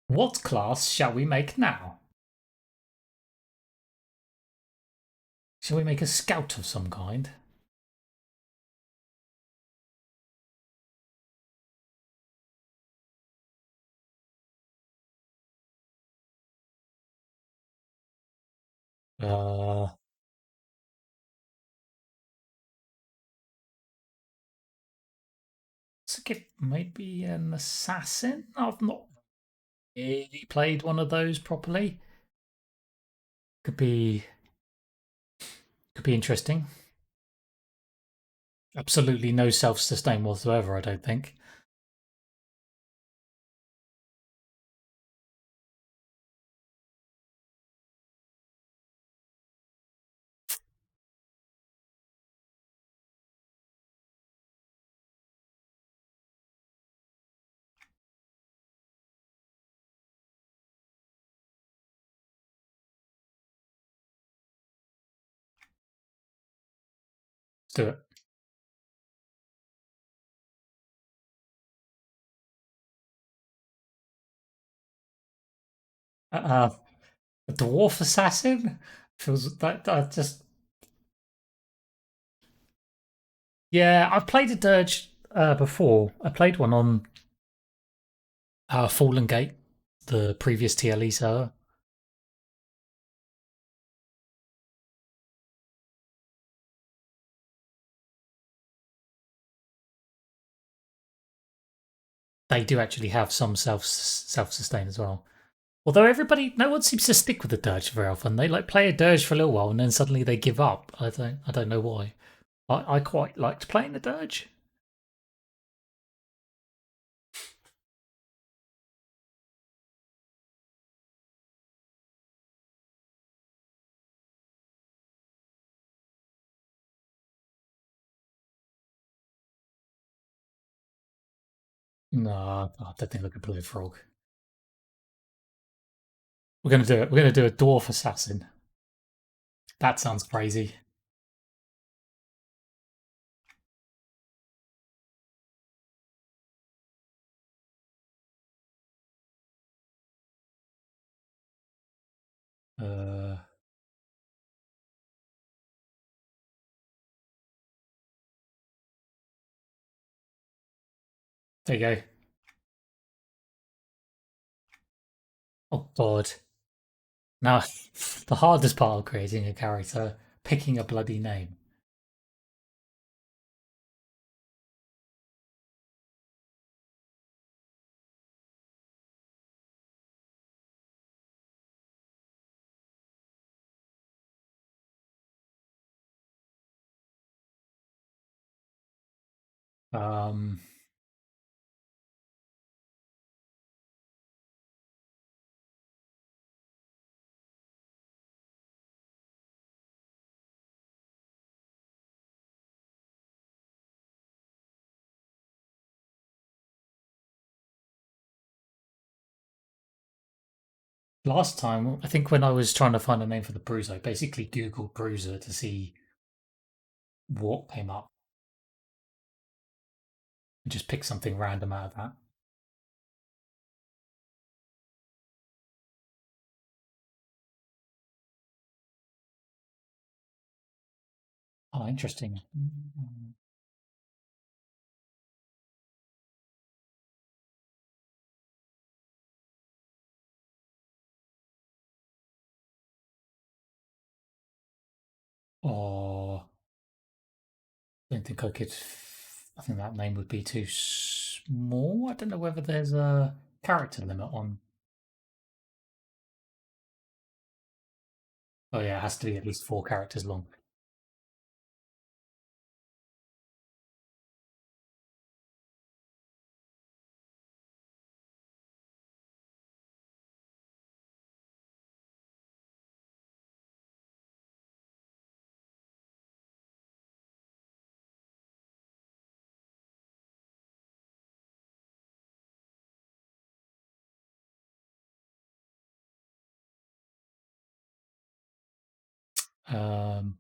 What class shall we make now? Shall we make a scout of some kind? Uh, maybe an assassin? I've not really played one of those properly. Could be could be interesting. Absolutely no self-sustain whatsoever, I don't think. Let's do it. Uh, a dwarf assassin feels that just yeah. I've played a dirge before. I played one on Fallen Gate, the previous TLE server. They do actually have some self sustain as well. Although no one seems to stick with the dirge very often. They like play a dirge for a little while and then suddenly they give up. I don't know why. I quite liked playing the dirge. No, I don't think I could play a frog. We're gonna do it. We're gonna do a dwarf assassin. That sounds crazy. Uh, there you go. Oh god. Now the hardest part of creating a character, picking a bloody name. Um, Last time, I think when I was trying to find a name for the bruiser, I basically Googled bruiser to see what came up and just picked something random out of that. Oh, interesting. Or I don't think I could. I think that name would be too small. I don't know whether there's a character limit on. Oh yeah, it has to be at least 4 characters long. Um,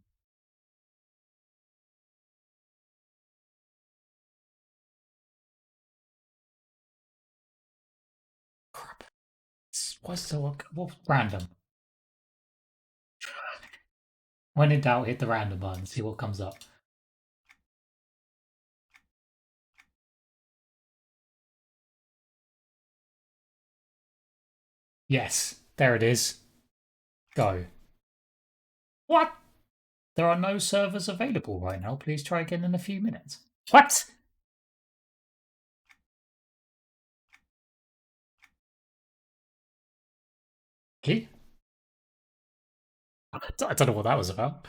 crap. What's so what random? When in doubt, hit the random button. See what comes up. Yes, there it is. Go. What? There are no servers available right now. Please try again in a few minutes. What? Okay. I don't know what that was about.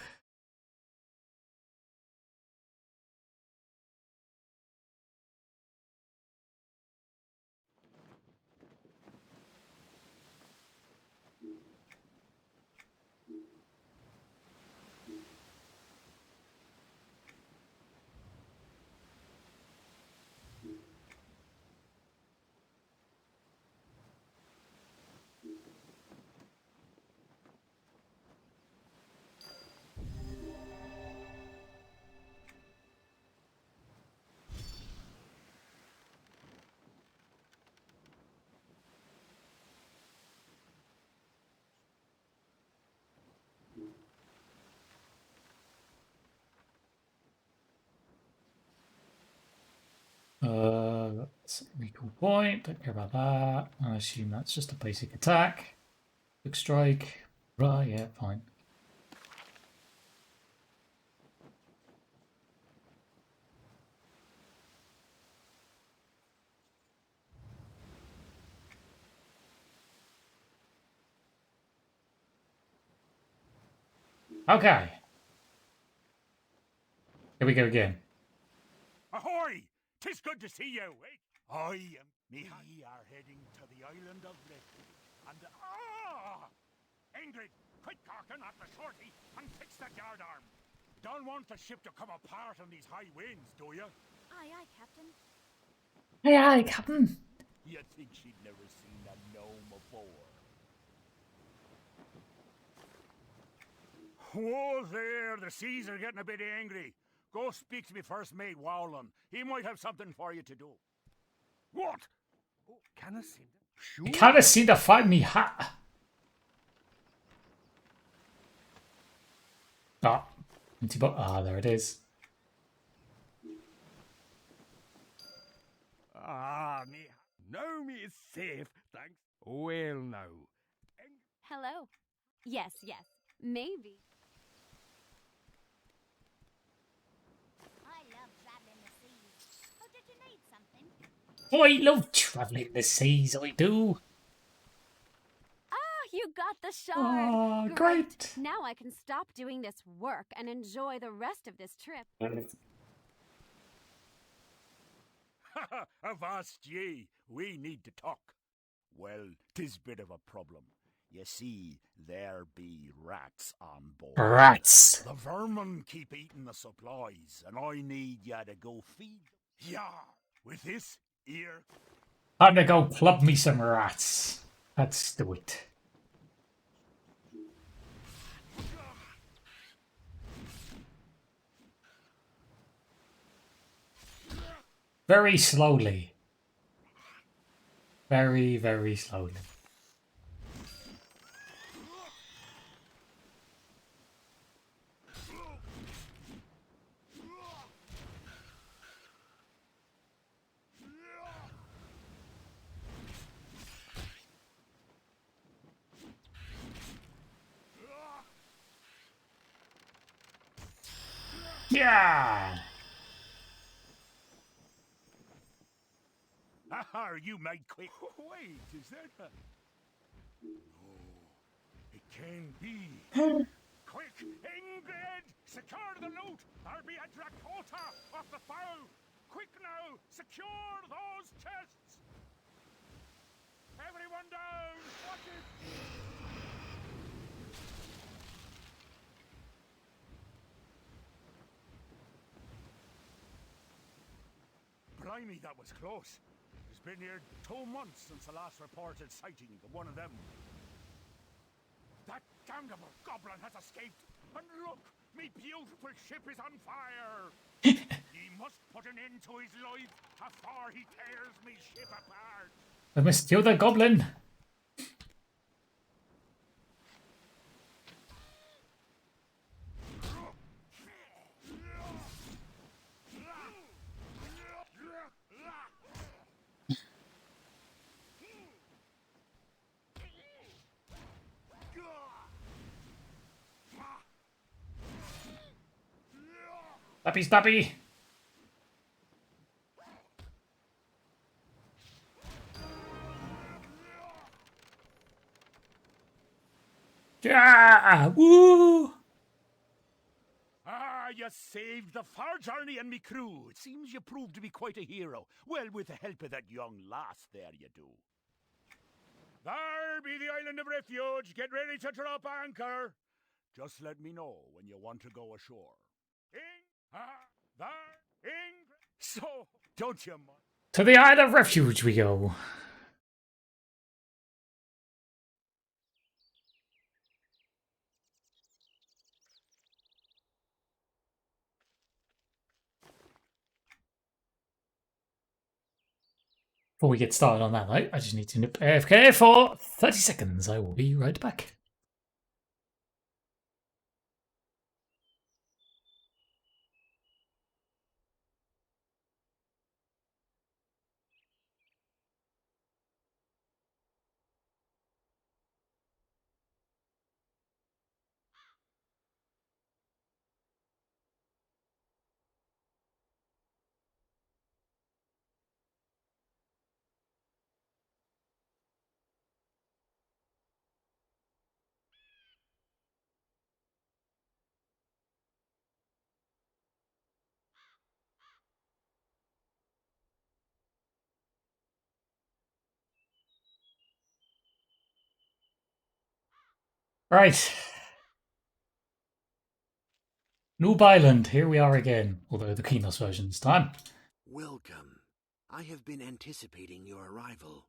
That's an equal point. Don't care about that. I assume that's just a basic attack. Quick strike. Right, yeah, fine. Okay. Here we go again. Ahoy! 'Tis good to see you. I am me are heading to the island of Letty. And Ingrid, quit talking at the shorty and fix that yard arm. Don't want the ship to come apart on these high winds, do you? Aye, aye, Captain. Aye, Captain. You think she'd never seen a gnome before? Whoa there, the seas are getting a bit angry. Go speak to me first mate, Wowland. He might have something for you to do. What? Oh, can I see them? Sure. You kind of seem to find me hat. Ah, there it is. Me. No, me is safe, thanks. Well, now. Hello. Yes, yes. Maybe. I love traveling the seas. Oh, did you need something? I love travelling the seas, I do. Ah, you got the shard. Oh, great. Now I can stop doing this work and enjoy the rest of this trip. Avast ye, we need to talk. Well, 'tis bit of a problem. You see, there be rats on board. Rats. The vermin keep eating the supplies, and I need ya to go feed them. Yeah, with this here. I'm gonna go club me some rats. Let's do it. Very slowly. Very, very slowly. Yeah. Are you made quick? Wait, is that a... Oh, it can be. Quick, Ingrid! Secure the loot! There'll be a Drakota off the bow! Quick now! Secure those chests! Everyone down! Watch it! Blimey, that was close. It's been here 2 months since the last reported sighting of one of them. That damnable goblin has escaped! And look, me beautiful ship is on fire! He must put an end to his life before he tears me ship apart! We must steal the goblin. Snappy, snappy! Yeah! Woo! Ah, you saved the far journey and me crew. It seems you proved to be quite a hero. Well, with the help of that young lass there, you do. There be the island of refuge. Get ready to drop anchor. Just let me know when you want to go ashore. So, don't you mind? To the Isle of Refuge we go. Before we get started on that, though, I just need to nip AFK for 30 seconds. I will be right back. Right. Noob Island, here we are again. Although the Kinos version this time. Welcome. I have been anticipating your arrival.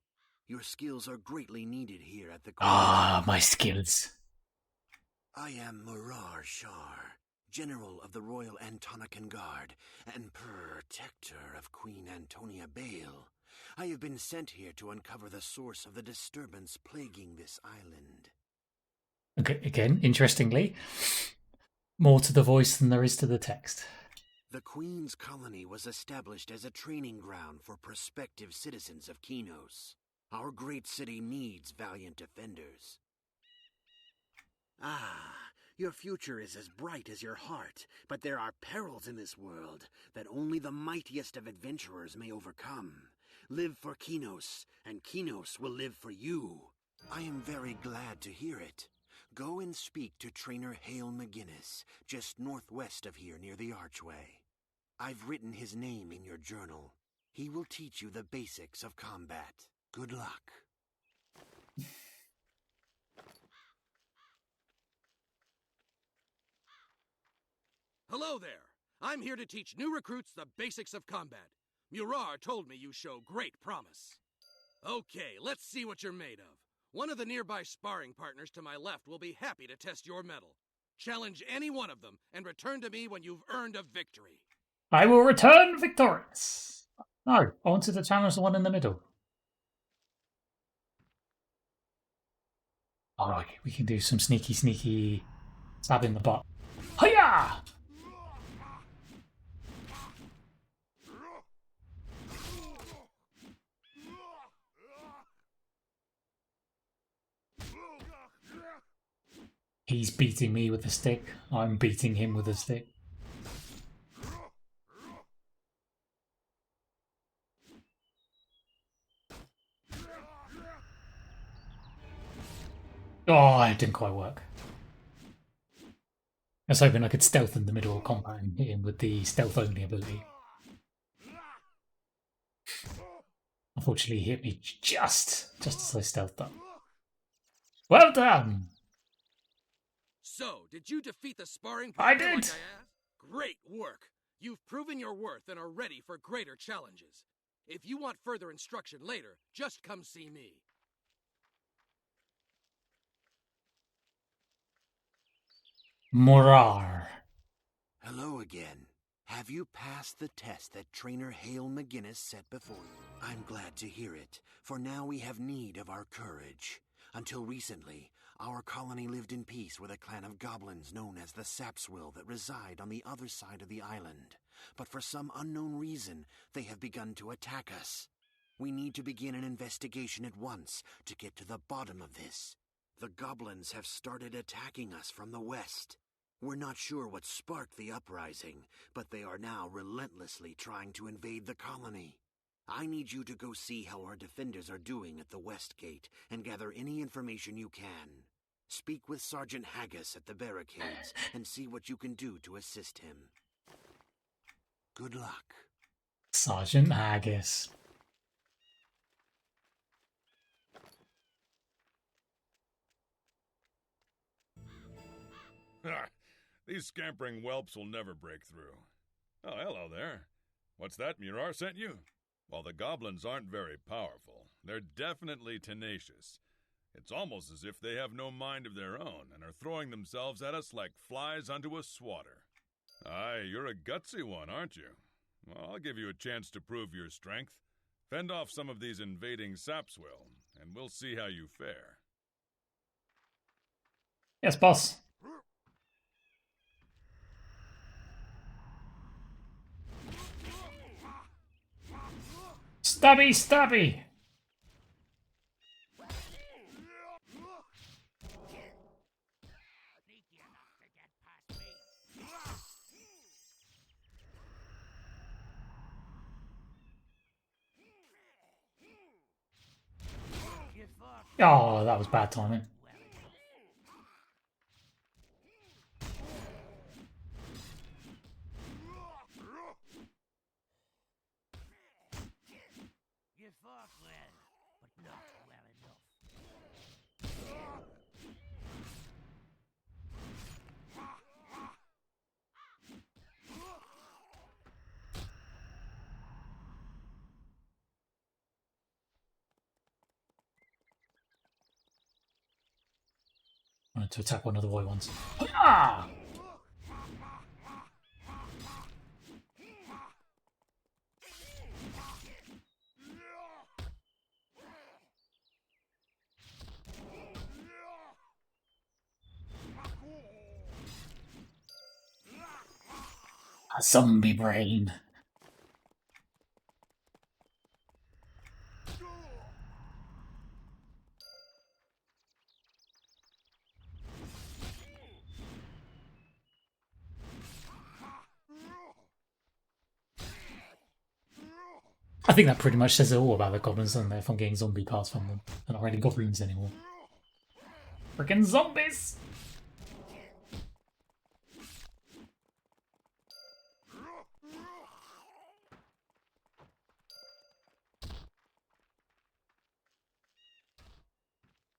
Your skills are greatly needed here at the Queen's. My skills. I am Murar Shar, General of the Royal Antonican Guard and Protector of Queen Antonia Bale. I have been sent here to uncover the source of the disturbance plaguing this island. Okay, again, interestingly, more to the voice than there is to the text. The Queen's colony was established as a training ground for prospective citizens of Kinos. Our great city needs valiant defenders. Ah, your future is as bright as your heart, but there are perils in this world that only the mightiest of adventurers may overcome. Live for Kinos, and Kinos will live for you. I am very glad to hear it. Go and speak to Trainer Hale McGinnis, just northwest of here near the archway. I've written his name in your journal. He will teach you the basics of combat. Good luck. Hello there! I'm here to teach new recruits the basics of combat. Murar told me you show great promise. Okay, let's see what you're made of. One of the nearby sparring partners to my left will be happy to test your mettle. Challenge any one of them and return to me when you've earned a victory. I will return victorious. No, I wanted to challenge the one in the middle. Oh, we can do some sneaky stab in the butt. Hiya! He's beating me with a stick. I'm beating him with a stick. Oh, it didn't quite work. I was hoping I could stealth in the middle of combat and hit him with the stealth only ability. Unfortunately, he hit me just as I stealthed up. Well done! So, did you defeat the sparring I partner did! like I asked? Great work! You've proven your worth and are ready for greater challenges. If you want further instruction later, just come see me. Murar. Hello again. Have you passed the test that Trainer Hale McGinnis set before you? I'm glad to hear it, for now we have need of our courage. Until recently, our colony lived in peace with a clan of goblins known as the Sapswill that reside on the other side of the island. But for some unknown reason, they have begun to attack us. We need to begin an investigation at once to get to the bottom of this. The goblins have started attacking us from the west. We're not sure what sparked the uprising, but they are now relentlessly trying to invade the colony. I need you to go see how our defenders are doing at the West Gate and gather any information you can. Speak with Sergeant Haggis at the barricades and see what you can do to assist him. Good luck. Sergeant Haggis. These scampering whelps will never break through. Oh, hello there. What's that Murar sent you? While the goblins aren't very powerful, they're definitely tenacious. It's almost as if they have no mind of their own and are throwing themselves at us like flies onto a swatter. Aye, you're a gutsy one, aren't you? Well, I'll give you a chance to prove your strength. Fend off some of these invading sapswill, and we'll see how you fare. Yes, boss. Stabby, stabby! Oh, that was bad timing. You fought well, but not well enough. I wanted to attack one of the white ones. Ah! A zombie brain. I think that pretty much says it all about the goblins, doesn't it? If I'm getting zombie parts from them. They're not really goblins anymore. Freaking zombies!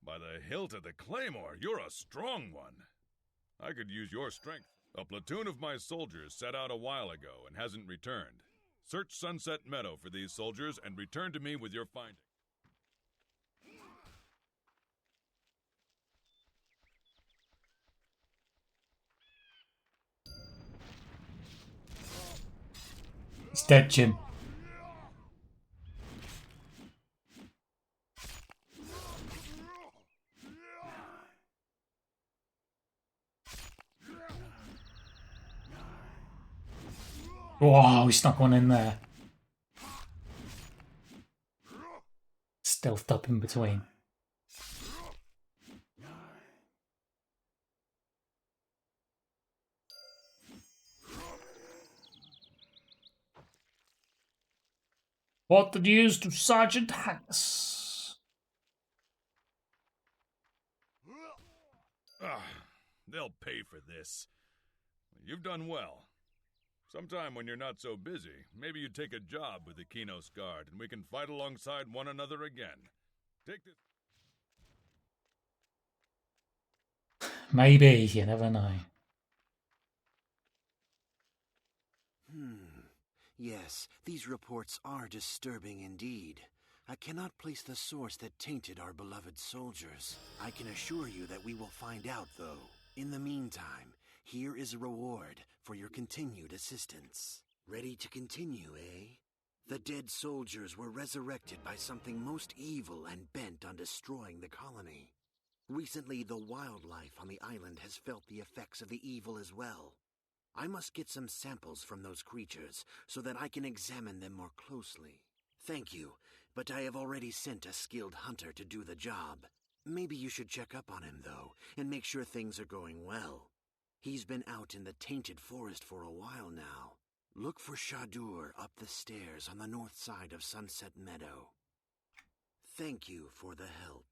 By the hilt of the claymore, you're a strong one. I could use your strength. A platoon of my soldiers set out a while ago and hasn't returned. Search Sunset Meadow for these soldiers and return to me with your findings. He's dead, Jim. Wow, he snuck one in there. Stealthed up in between. What the news to Sergeant Haggis? They'll pay for this. You've done well. Sometime when you're not so busy, maybe you take a job with the Kinos Guard and we can fight alongside one another again. Take this. Maybe, you never know. Yes, these reports are disturbing indeed. I cannot place the source that tainted our beloved soldiers. I can assure you that we will find out, though. In the meantime, here is a reward for your continued assistance. Ready to continue, eh? The dead soldiers were resurrected by something most evil and bent on destroying the colony. Recently, the wildlife on the island has felt the effects of the evil as well. I must get some samples from those creatures so that I can examine them more closely. Thank you, but I have already sent a skilled hunter to do the job. Maybe you should check up on him, though, and make sure things are going well. He's been out in the tainted forest for a while now. Look for Shadur up the stairs on the north side of Sunset Meadow. Thank you for the help.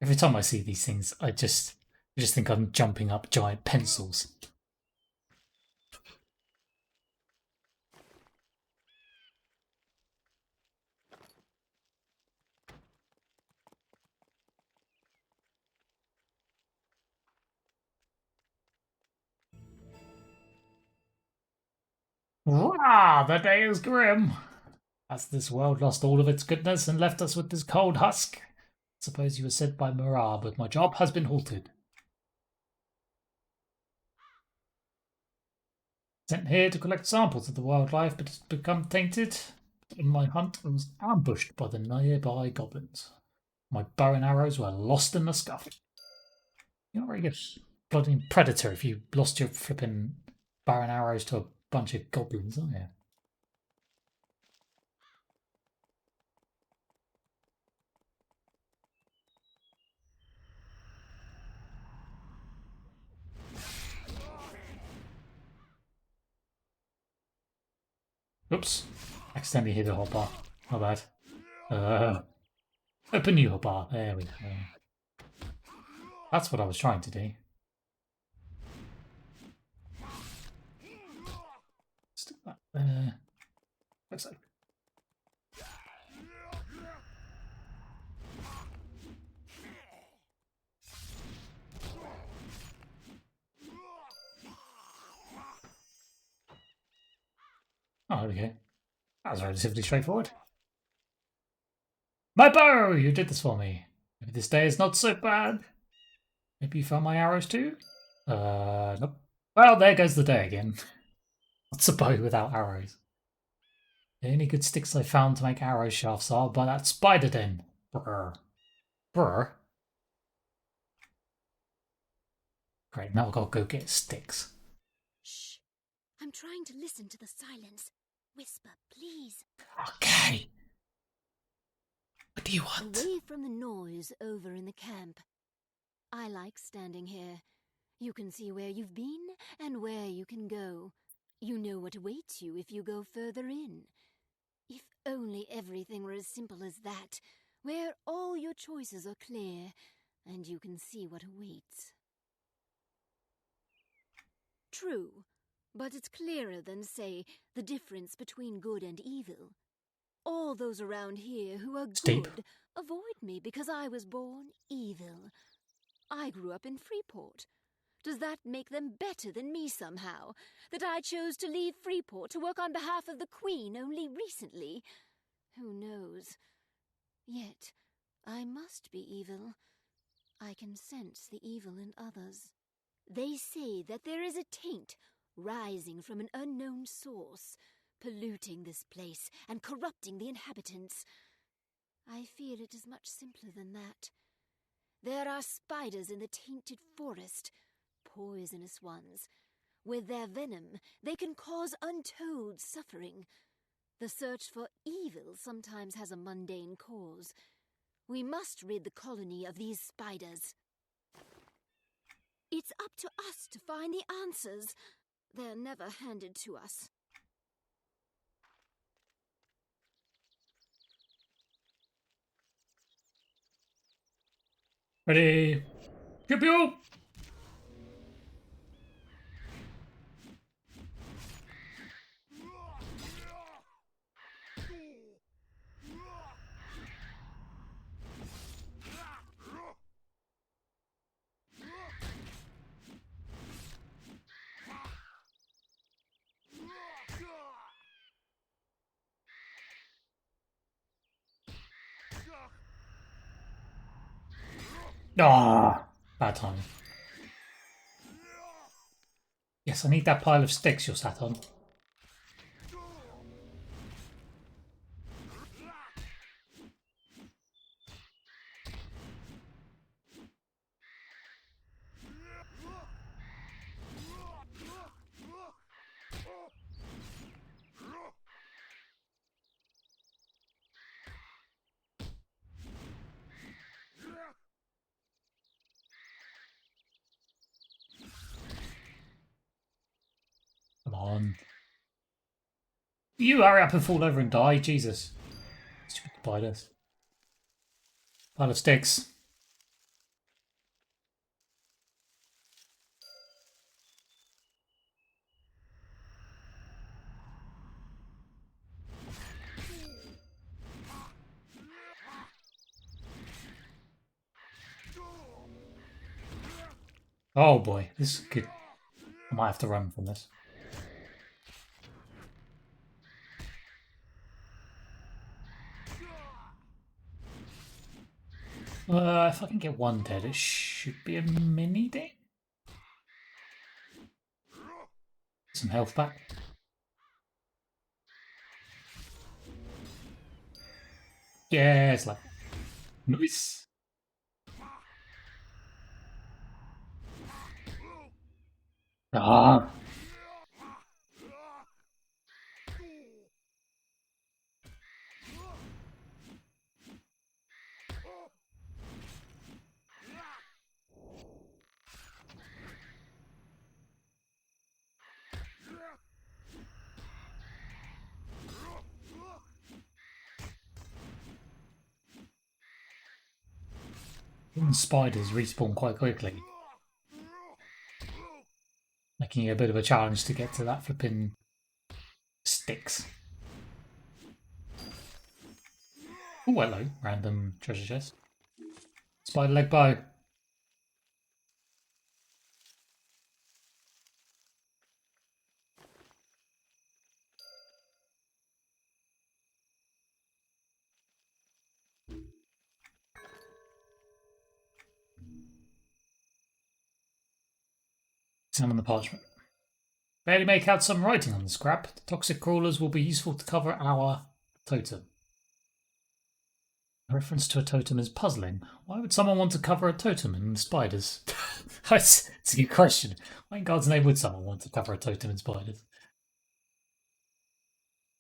Every time I see these things, I just think I'm jumping up giant pencils. Rah! The day is grim. Has this world lost all of its goodness and left us with this cold husk? Suppose you were sent by Mirah, but my job has been halted. Sent here to collect samples of the wildlife, but it's become tainted. In my hunt, I was ambushed by the nearby goblins. My bow and arrows were lost in the scuffle. You're not very good bloody predator if you lost your flipping bow and arrows to a bunch of goblins, are you? Oops. Accidentally hit a hotbar. My bad. Open new hotbar. There we go. That's what I was trying to do. Stick that there. Looks like. Oh, there we go. That was relatively straightforward. My bow! You did this for me. Maybe this day is not so bad. Maybe you found my arrows too? Nope. Well, there goes the day again. What's a bow without arrows? The only good sticks I found to make arrow shafts are by that spider den. Brr. Brr. Great, now I've got to go get sticks. Shh. I'm trying to listen to the silence. Whisper, please. Okay. What do you want? Away from the noise over in the camp. I like standing here. You can see where you've been and where you can go. You know what awaits you if you go further in. If only everything were as simple as that, where all your choices are clear and you can see what awaits. True, but it's clearer than, say, the difference between good and evil. All those around here who are Steep. good avoid me because I was born evil. I grew up in Freeport. Does that make them better than me somehow? That I chose to leave Freeport to work on behalf of the Queen only recently? Who knows? Yet, I must be evil. I can sense the evil in others. They say that there is a taint rising from an unknown source, polluting this place and corrupting the inhabitants. I feel it is much simpler than that. There are spiders in the tainted forest, poisonous ones. With their venom, they can cause untold suffering. The search for evil sometimes has a mundane cause. We must rid the colony of these spiders. It's up to us to find the answers. They're never handed to us. Ready? Pew pew! Ah, bad timing. Yes, I need that pile of sticks you're sat on. Come on. You hurry up and fall over and die, Jesus. Stupid spiders. Pile of sticks. Oh boy, this is good. I might have to run from this. If I can get one dead, it should be a mini day. Some health back. Yeah, it's like nice. Ah, even spiders respawn quite quickly, making it a bit of a challenge to get to that flipping sticks. Oh, hello, random treasure chest. Spider leg bow. Examine the parchment. Barely make out some writing on the scrap. The toxic crawlers will be useful to cover our totem. A reference to a totem is puzzling. Why would someone want to cover a totem in spiders? It's a good question. Why in God's name would someone want to cover a totem in spiders?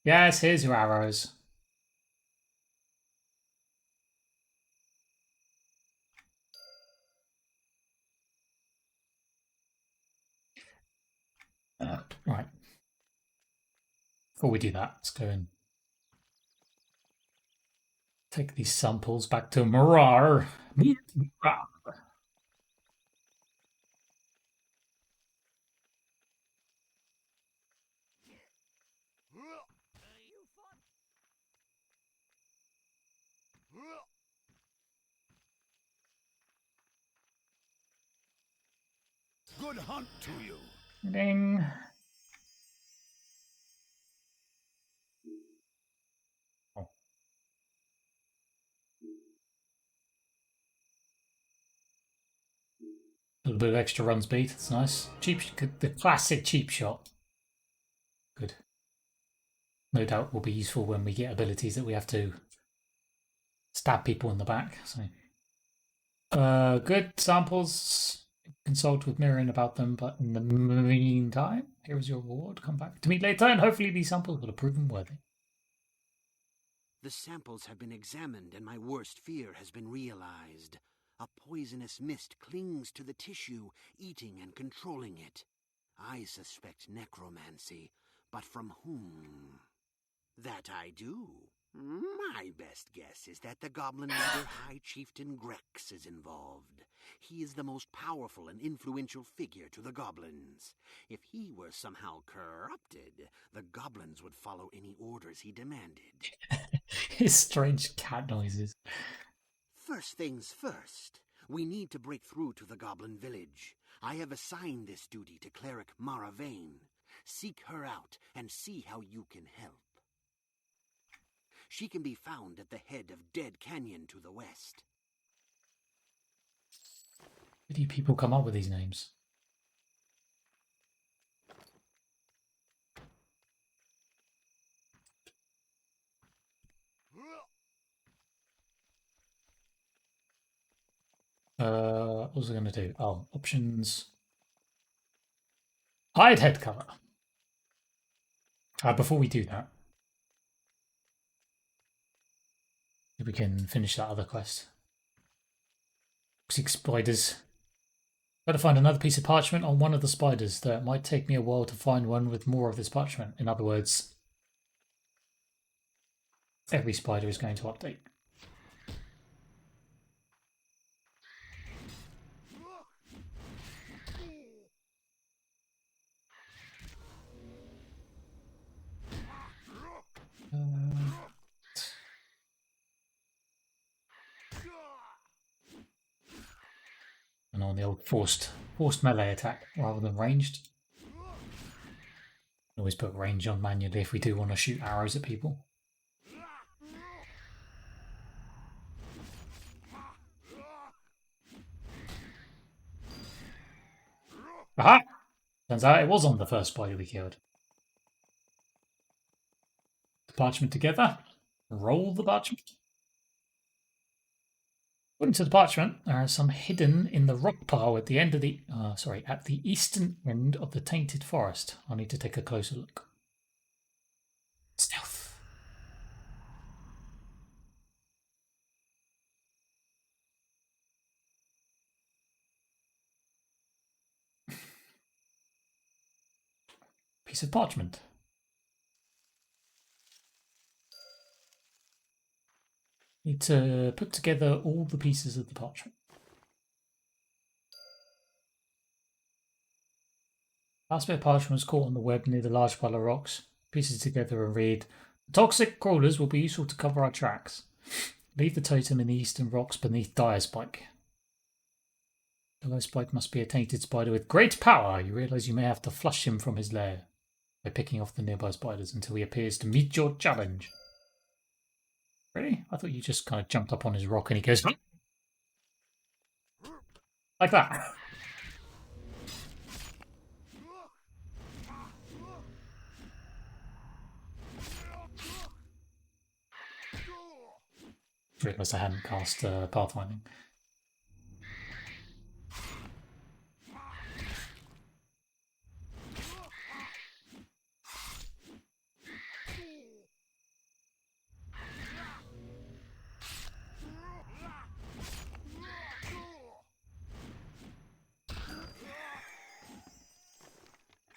Yes, here's your arrows. Right. Before we do that, let's go and take these samples back to Mirar. Good hunt to you. Ding. Oh. A little bit of extra run speed. That's nice. Cheap, the classic cheap shot. Good. No doubt will be useful when we get abilities that we have to stab people in the back. So, good samples. Consult with Mirren about them, but in the meantime, here is your reward. Come back to meet later, and hopefully these samples will have proven worthy. The samples have been examined, and my worst fear has been realized. A poisonous mist clings to the tissue, eating and controlling it. I suspect necromancy, but from whom? That I do. My best guess is that the goblin leader High Chieftain Grex is involved. He is the most powerful and influential figure to the goblins. If he were somehow corrupted, the goblins would follow any orders he demanded. His strange cat noises. First things first, we need to break through to the goblin village. I have assigned this duty to cleric Mara Vane. Seek her out and see how you can help. She can be found at the head of Dead Canyon to the west. Where do people come up with these names? What was I going to do? Oh, options. Hide head cover. Before we do that, we can finish that other quest. Toxic spiders. Gotta find another piece of parchment on one of the spiders, though it might take me a while to find one with more of this parchment. In other words, every spider is going to update. And on the old forced melee attack rather than ranged. Always put range on manually if we do want to shoot arrows at people. Aha! Turns out it was on the first spider we killed. The parchment together. Roll the parchment. According to the parchment, there are some hidden in the rock pile at the end of the at the eastern end of the tainted forest. I need to take a closer look. Stealth. Piece of parchment. Need to put together all the pieces of the parchment. Last bit of parchment was caught on the web near the large pile of rocks. Pieces together and read, "The toxic crawlers will be useful to cover our tracks. Leave the totem in the eastern rocks beneath Dire Spike. Dire Spike must be a tainted spider with great power. You realise you may have to flush him from his lair by picking off the nearby spiders until he appears to meet your challenge." Really? I thought you just kind of jumped up on his rock and he goes like that. Realised I hadn't cast pathfinding.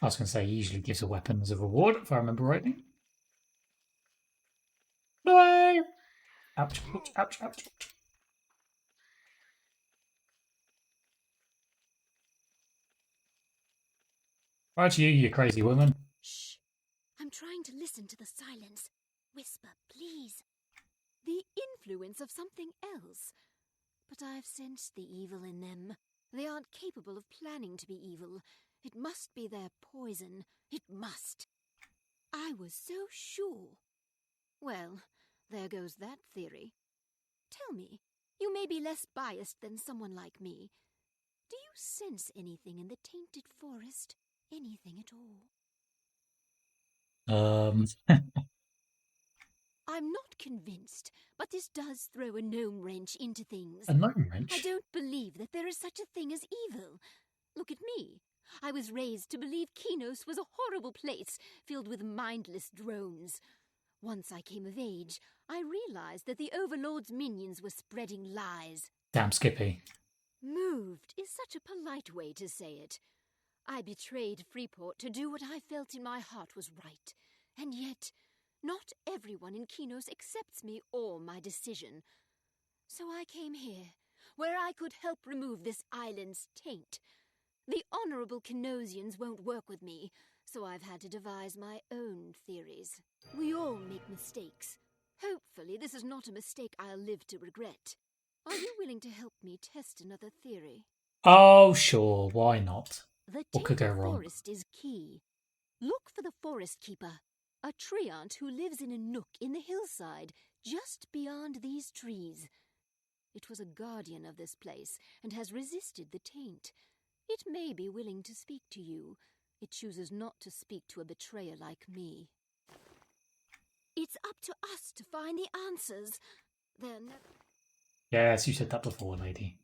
I was going to say he usually gives a weapon as a reward, if I remember rightly. No! Ouch, ouch, ouch, ouch. Right, you crazy woman. Shh. I'm trying to listen to the silence. Whisper, please. The influence of something else. But I've sensed the evil in them. They aren't capable of planning to be evil. It must be their poison. It must. I was so sure. Well, there goes that theory. Tell me, you may be less biased than someone like me. Do you sense anything in the tainted forest? Anything at all? I'm not convinced, but this does throw a gnome wrench into things. A gnome wrench? I don't believe that there is such a thing as evil. Look at me. I was raised to believe Kinos was a horrible place filled with mindless drones. Once I came of age, I realized that the Overlord's minions were spreading lies. Damn Skippy. Moved is such a polite way to say it. I betrayed Freeport to do what I felt in my heart was right. And yet, not everyone in Kinos accepts me or my decision. So I came here, where I could help remove this island's taint. The honorable Kinosians won't work with me, so I've had to devise my own theories. We all make mistakes. Hopefully this is not a mistake I'll live to regret. Are you willing to help me test another theory? Oh, sure, why not? The What could go tainted wrong? forest is key. Look for the Forest Keeper, a treant who lives in a nook in the hillside, just beyond these trees. It was a guardian of this place, and has resisted the taint. It may be willing to speak to you. It chooses not to speak to a betrayer like me. It's up to us to find the answers. Then. Yes, you said that before, lady.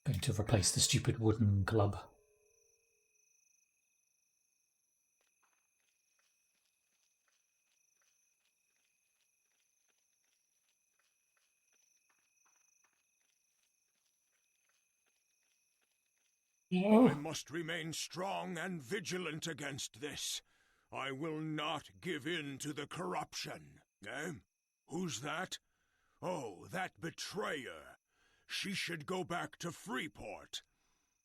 Going to replace the stupid wooden club. I must remain strong and vigilant against this. I will not give in to the corruption. Eh? Who's that? Oh, that betrayer. She should go back to Freeport.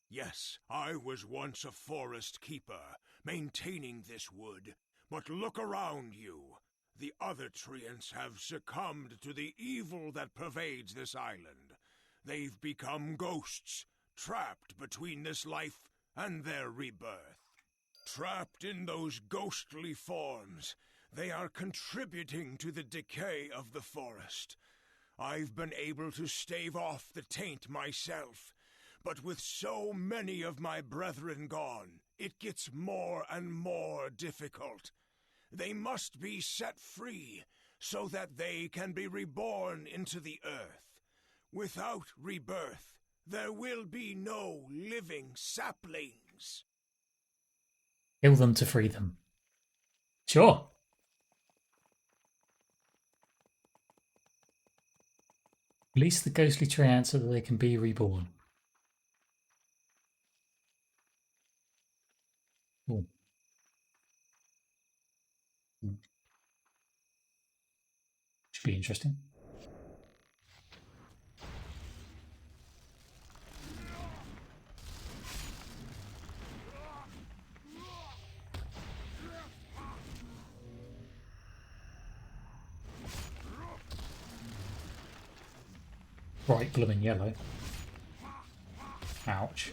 Yes, I was once a forest keeper, maintaining this wood. But look around you. The other treants have succumbed to the evil that pervades this island. They've become ghosts, trapped between this life and their rebirth. Trapped in those ghostly forms, they are contributing to the decay of the forest. I've been able to stave off the taint myself, but with so many of my brethren gone, it gets more and more difficult. They must be set free, so that they can be reborn into the earth. Without rebirth, there will be no living saplings. Kill them to free them. Sure. Release the ghostly treants so that they can be reborn. Cool. Should be interesting. Bright blooming yellow. Ouch.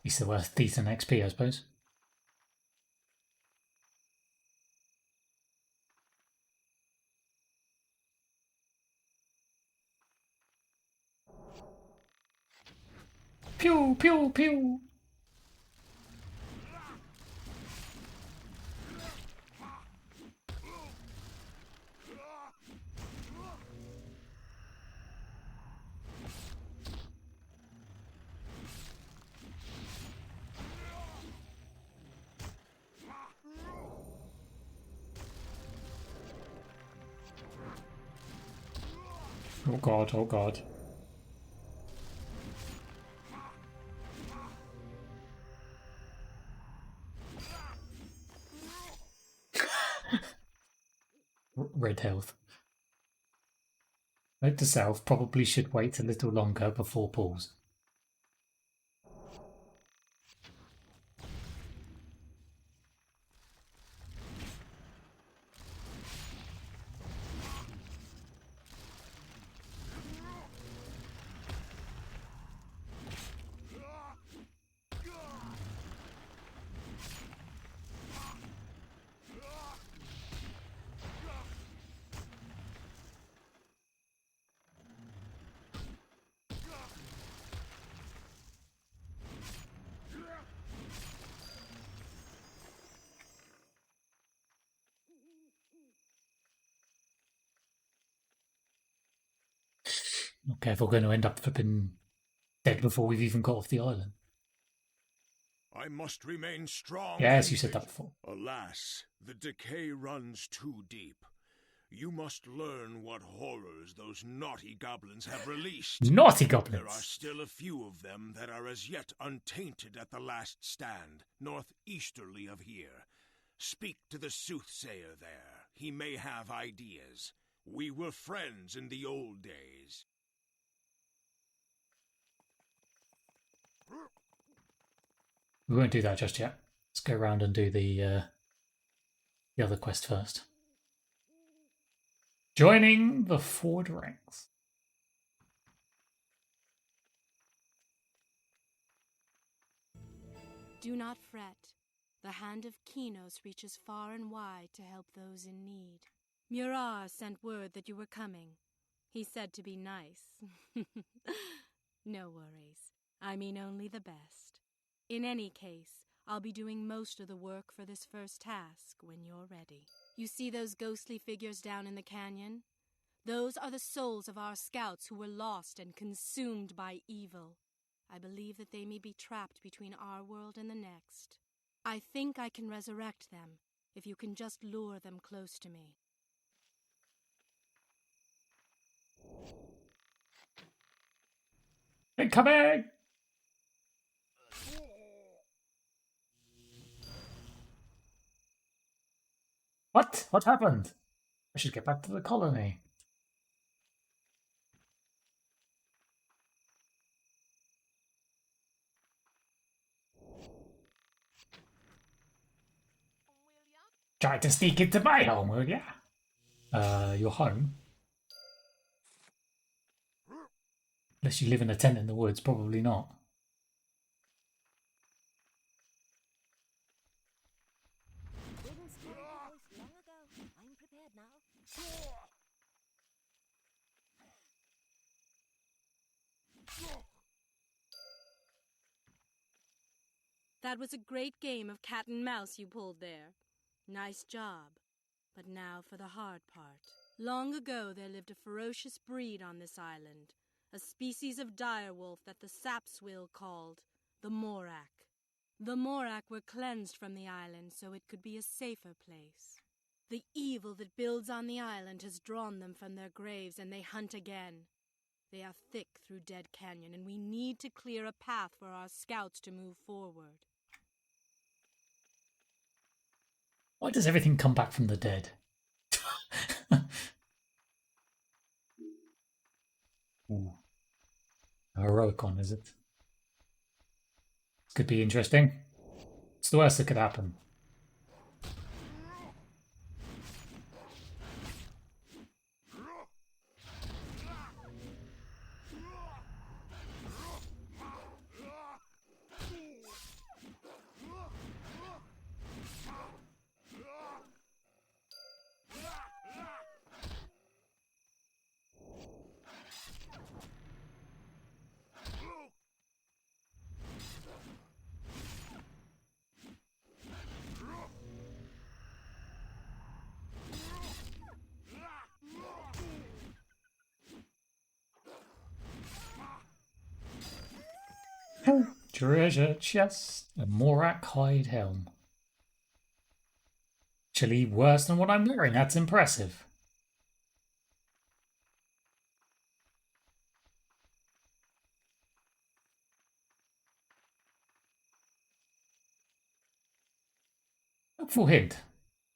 He's still worth decent XP, I suppose. Pew, pew, pew. Oh god, oh god. Red health. Note to self, probably should wait a little longer before pause. Okay, if we're going to end up flipping dead before we've even got off the island. I must remain strong. Yes, you said that before. Alas, the decay runs too deep. You must learn what horrors those naughty goblins have released. Naughty goblins! There are still a few of them that are as yet untainted at the last stand, northeasterly of here. Speak to the soothsayer there. He may have ideas. We were friends in the old days. We won't do that just yet. Let's go around and do the other quest first. Joining the forward ranks. Do not fret. The hand of Kinos reaches far and wide to help those in need. Murar sent word that you were coming. He said to be nice. No worries. I mean only the best. In any case, I'll be doing most of the work for this first task when you're ready. You see those ghostly figures down in the canyon? Those are the souls of our scouts who were lost and consumed by evil. I believe that they may be trapped between our world and the next. I think I can resurrect them, if you can just lure them close to me. Incoming! What? What happened? I should get back to the colony. Try to sneak into my home, will ya? Your home? Unless you live in a tent in the woods, probably not. I'm prepared now. That was a great game of cat and mouse you pulled there. Nice job. But now for the hard part. Long ago there lived a ferocious breed on this island, a species of direwolf that the Sapswill called the Morak. The Morak were cleansed from the island so it could be a safer place. The evil that builds on the island has drawn them from their graves and they hunt again. They are thick through Dead Canyon and we need to clear a path for our scouts to move forward. Why does everything come back from the dead? Ooh. A heroic one, is it? This could be interesting. It's the worst that could happen. Treasure chest, a Morak hide helm. Actually, worse than what I'm wearing. That's impressive. Helpful hint.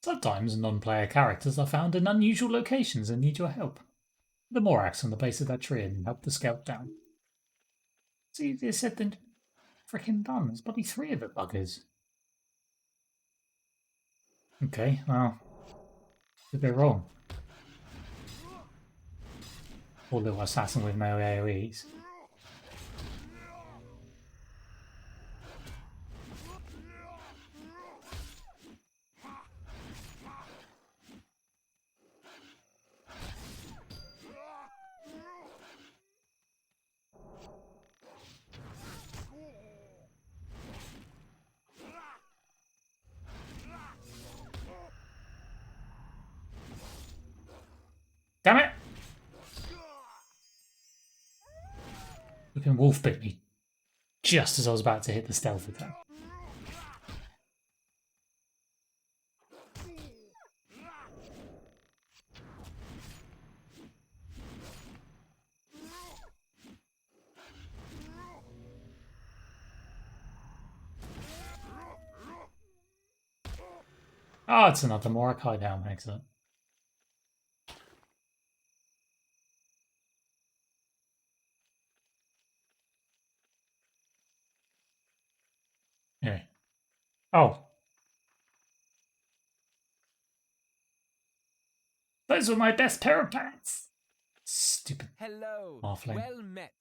Sometimes non-player characters are found in unusual locations and need your help. The Moraks on the base of that tree and help the scout down. It's easier said than freaking done. There's bloody 3 of the buggers. Okay, well, could go wrong. Poor little assassin with no AoEs. Damn it! Flipping wolf bit me just as I was about to hit the stealth attack. Oh, it's another Morak hideout. Excellent. Oh. Those were my best pair of pants. Stupid Hello. halfling. Well met.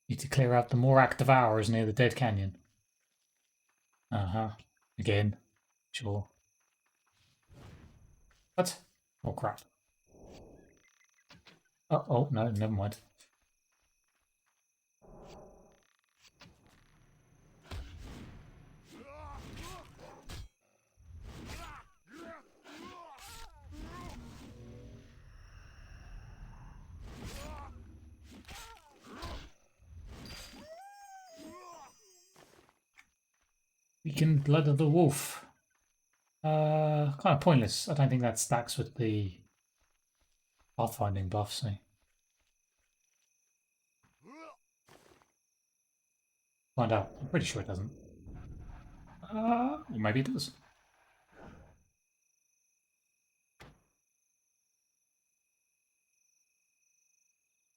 Need to clear out the Morak Devourers near the Dead Canyon. Uh-huh. Again. Sure. What? Oh, crap. Oh, no, never mind. Weakened Blood of the Wolf. Kind of pointless. I don't think that stacks with the pathfinding buff, so. Find out. I'm pretty sure it doesn't. Or maybe it does.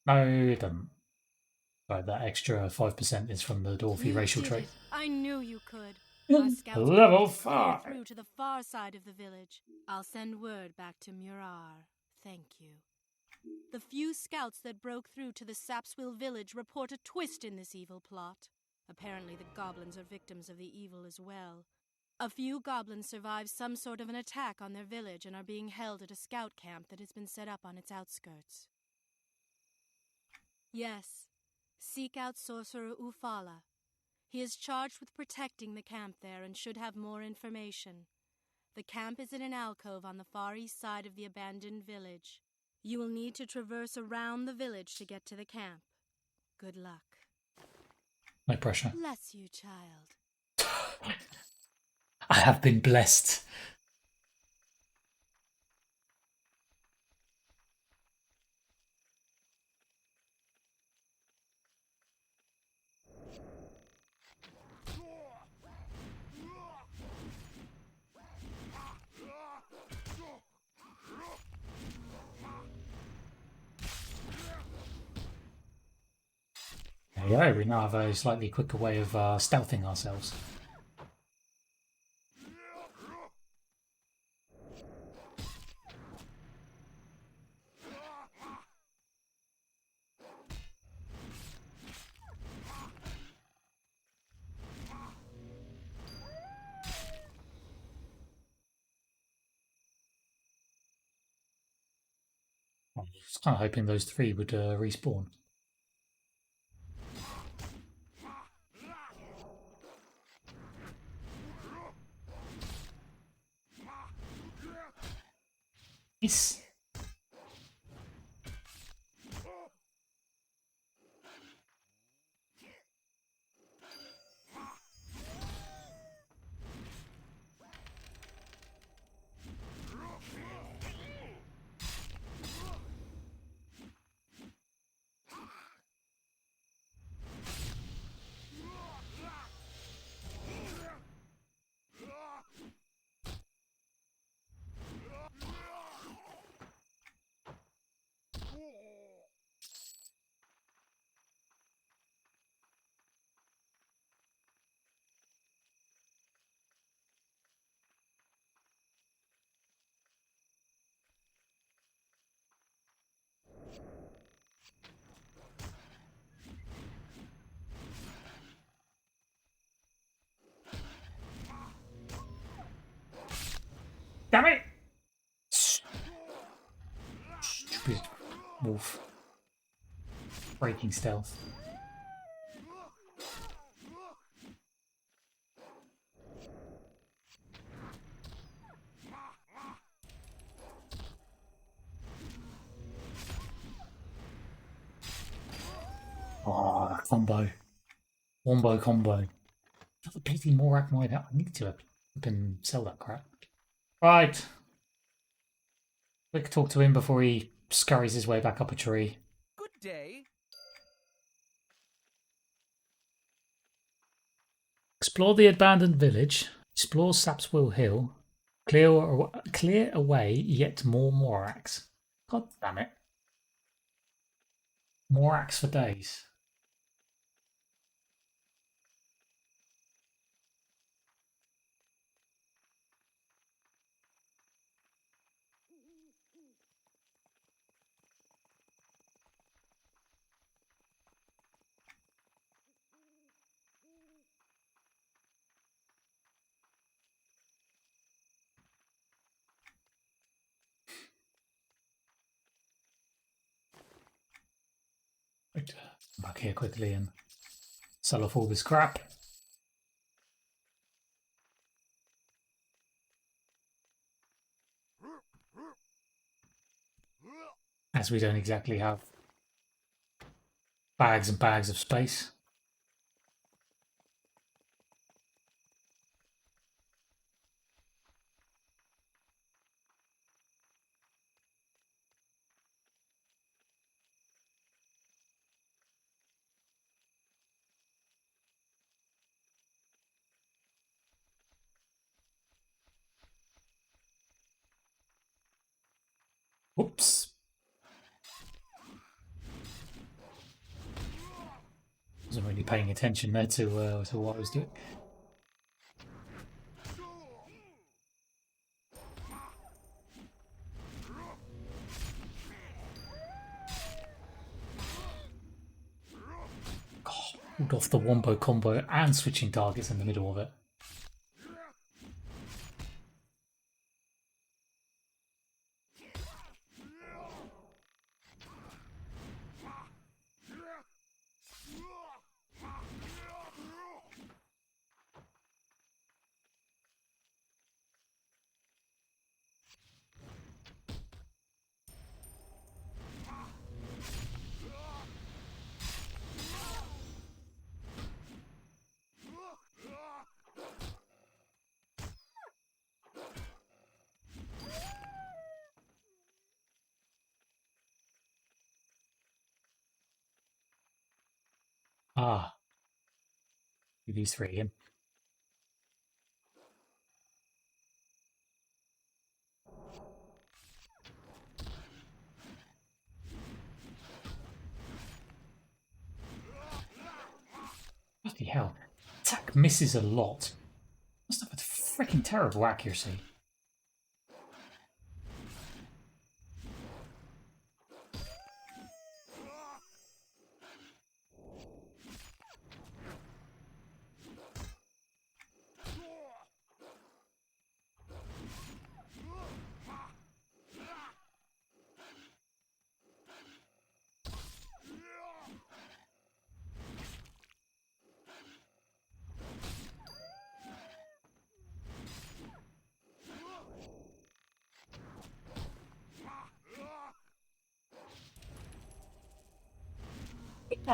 No, it doesn't. Right, that extra 5% is from the Dwarfy You racial did trait. it. I knew you could. Our scouts were Level able to clear 5. through to the far side of the village. I'll send word back to Murar. Thank you. The few scouts that broke through to the Sapswill village report a twist in this evil plot. Apparently the goblins are victims of the evil as well. A few goblins survived some sort of an attack on their village and are being held at a scout camp that has been set up on its outskirts. Yes, seek out sorcerer Ufala. He is charged with protecting the camp there and should have more information. The camp is in an alcove on the far east side of the abandoned village. You will need to traverse around the village to get to the camp. Good luck. No pressure. Bless you, child. I have been blessed. There you go, we now have a slightly quicker way of stealthing ourselves. I was kind of hoping those three would respawn. Yes. Damn it! Stupid wolf. Breaking stealth. Oh, that combo. Wombo combo. The bloody Morak might out. I need to open sell that crap. Right. Quick talk to him before he scurries his way back up a tree. Good day. Explore the abandoned village. Explore Sapswill Hill. Clear away yet more Moraks. God damn it. More axe for days. Right, back here quickly and sell off all this crap. As we don't exactly have bags and bags of space. Whoops. Wasn't really paying attention there to what I was doing. God, pulled off the wombo combo and switching targets in the middle of it. Ah, do these three again. Bloody hell. Attack misses a lot. Must have a freaking terrible accuracy.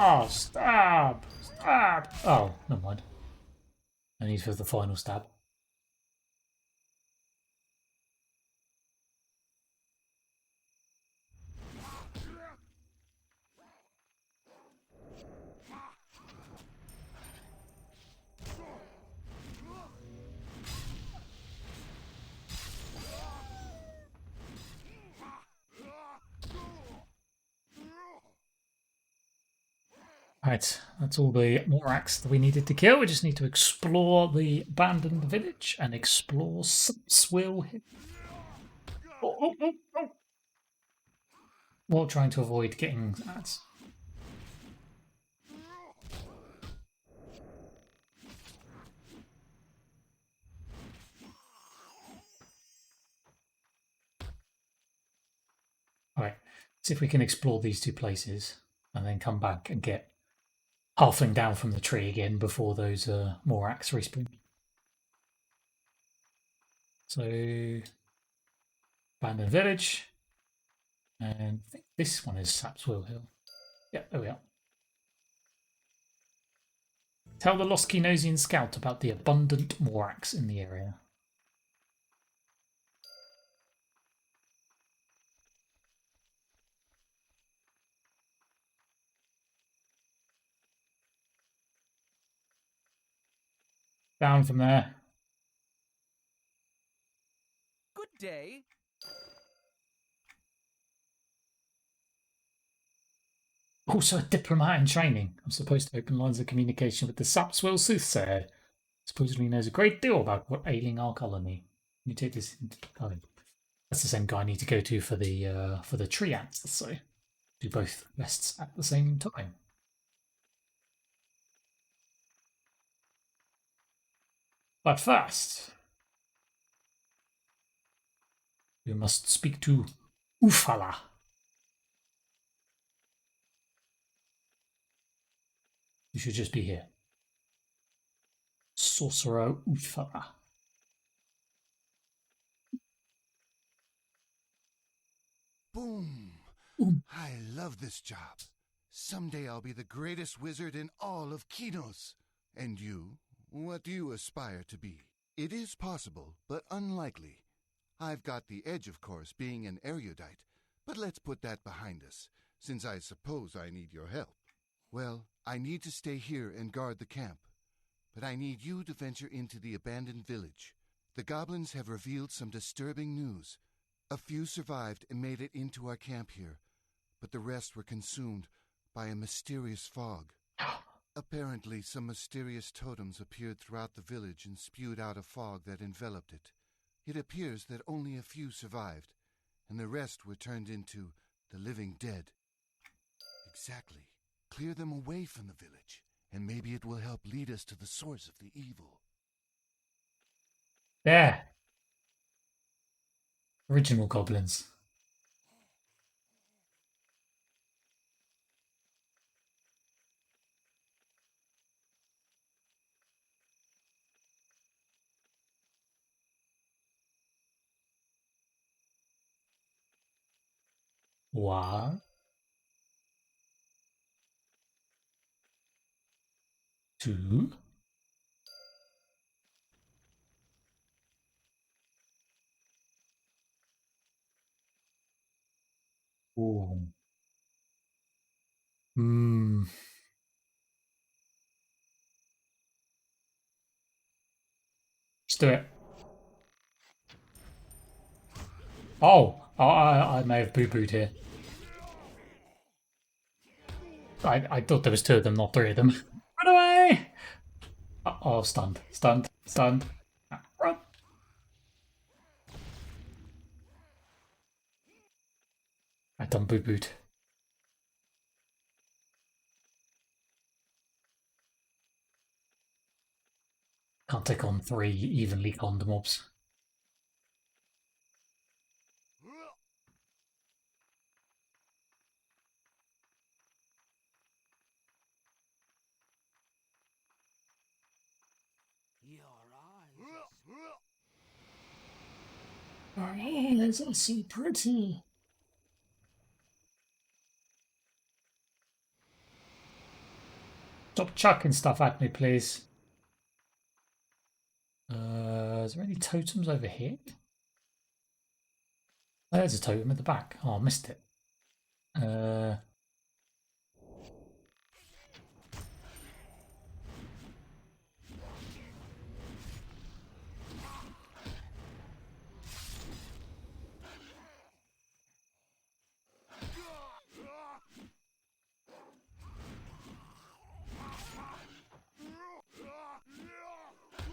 Oh, stab! Stab! Oh, never mind. No need for the final stab. Right, that's all the Morax that we needed to kill. We just need to explore the abandoned village and explore Swill Hill. Oh. While trying to avoid getting that. Alright, see if we can explore these two places and then come back and get halfling down from the tree again before those Morax respawn. So, abandoned village. And I think this one is Sapswell Hill. Yeah, there we are. Tell the Lost Kinosian scout about the abundant Morax in the area. Down from there. Good day. Also a diplomat in training. I'm supposed to open lines of communication with the Sapswell soothsayer. Supposedly knows a great deal about what ailing our colony. You take this into account. That's the same guy I need to go to for the tree ants, so do both quests at the same time. But first, we must speak to Ufala. You should just be here. Sorcerer Ufala. Boom! I love this job. Someday I'll be the greatest wizard in all of Kinos. And you? What do you aspire to be? It is possible, but unlikely. I've got the edge, of course, being an erudite, but let's put that behind us, since I suppose I need your help. Well, I need to stay here and guard the camp, but I need you to venture into the abandoned village. The goblins have revealed some disturbing news. A few survived and made it into our camp here, but the rest were consumed by a mysterious fog. Apparently, some mysterious totems appeared throughout the village and spewed out a fog that enveloped it. It appears that only a few survived, and the rest were turned into the living dead. Exactly. Clear them away from the village, and maybe it will help lead us to the source of the evil. There. Original goblins. One. Two. Oh. Hmm. Let's do it. Oh, I may have boo-booed here. I thought there was two of them, not three of them. Run away! Oh, stunned. Stunned. Stunned. Run! I done boo-booed. Can't take on three evenly conned mobs. Your eyes are so pretty. Stop chucking stuff at me, please. Is there any totems over here? Oh, there's a totem at the back. Oh, I missed it.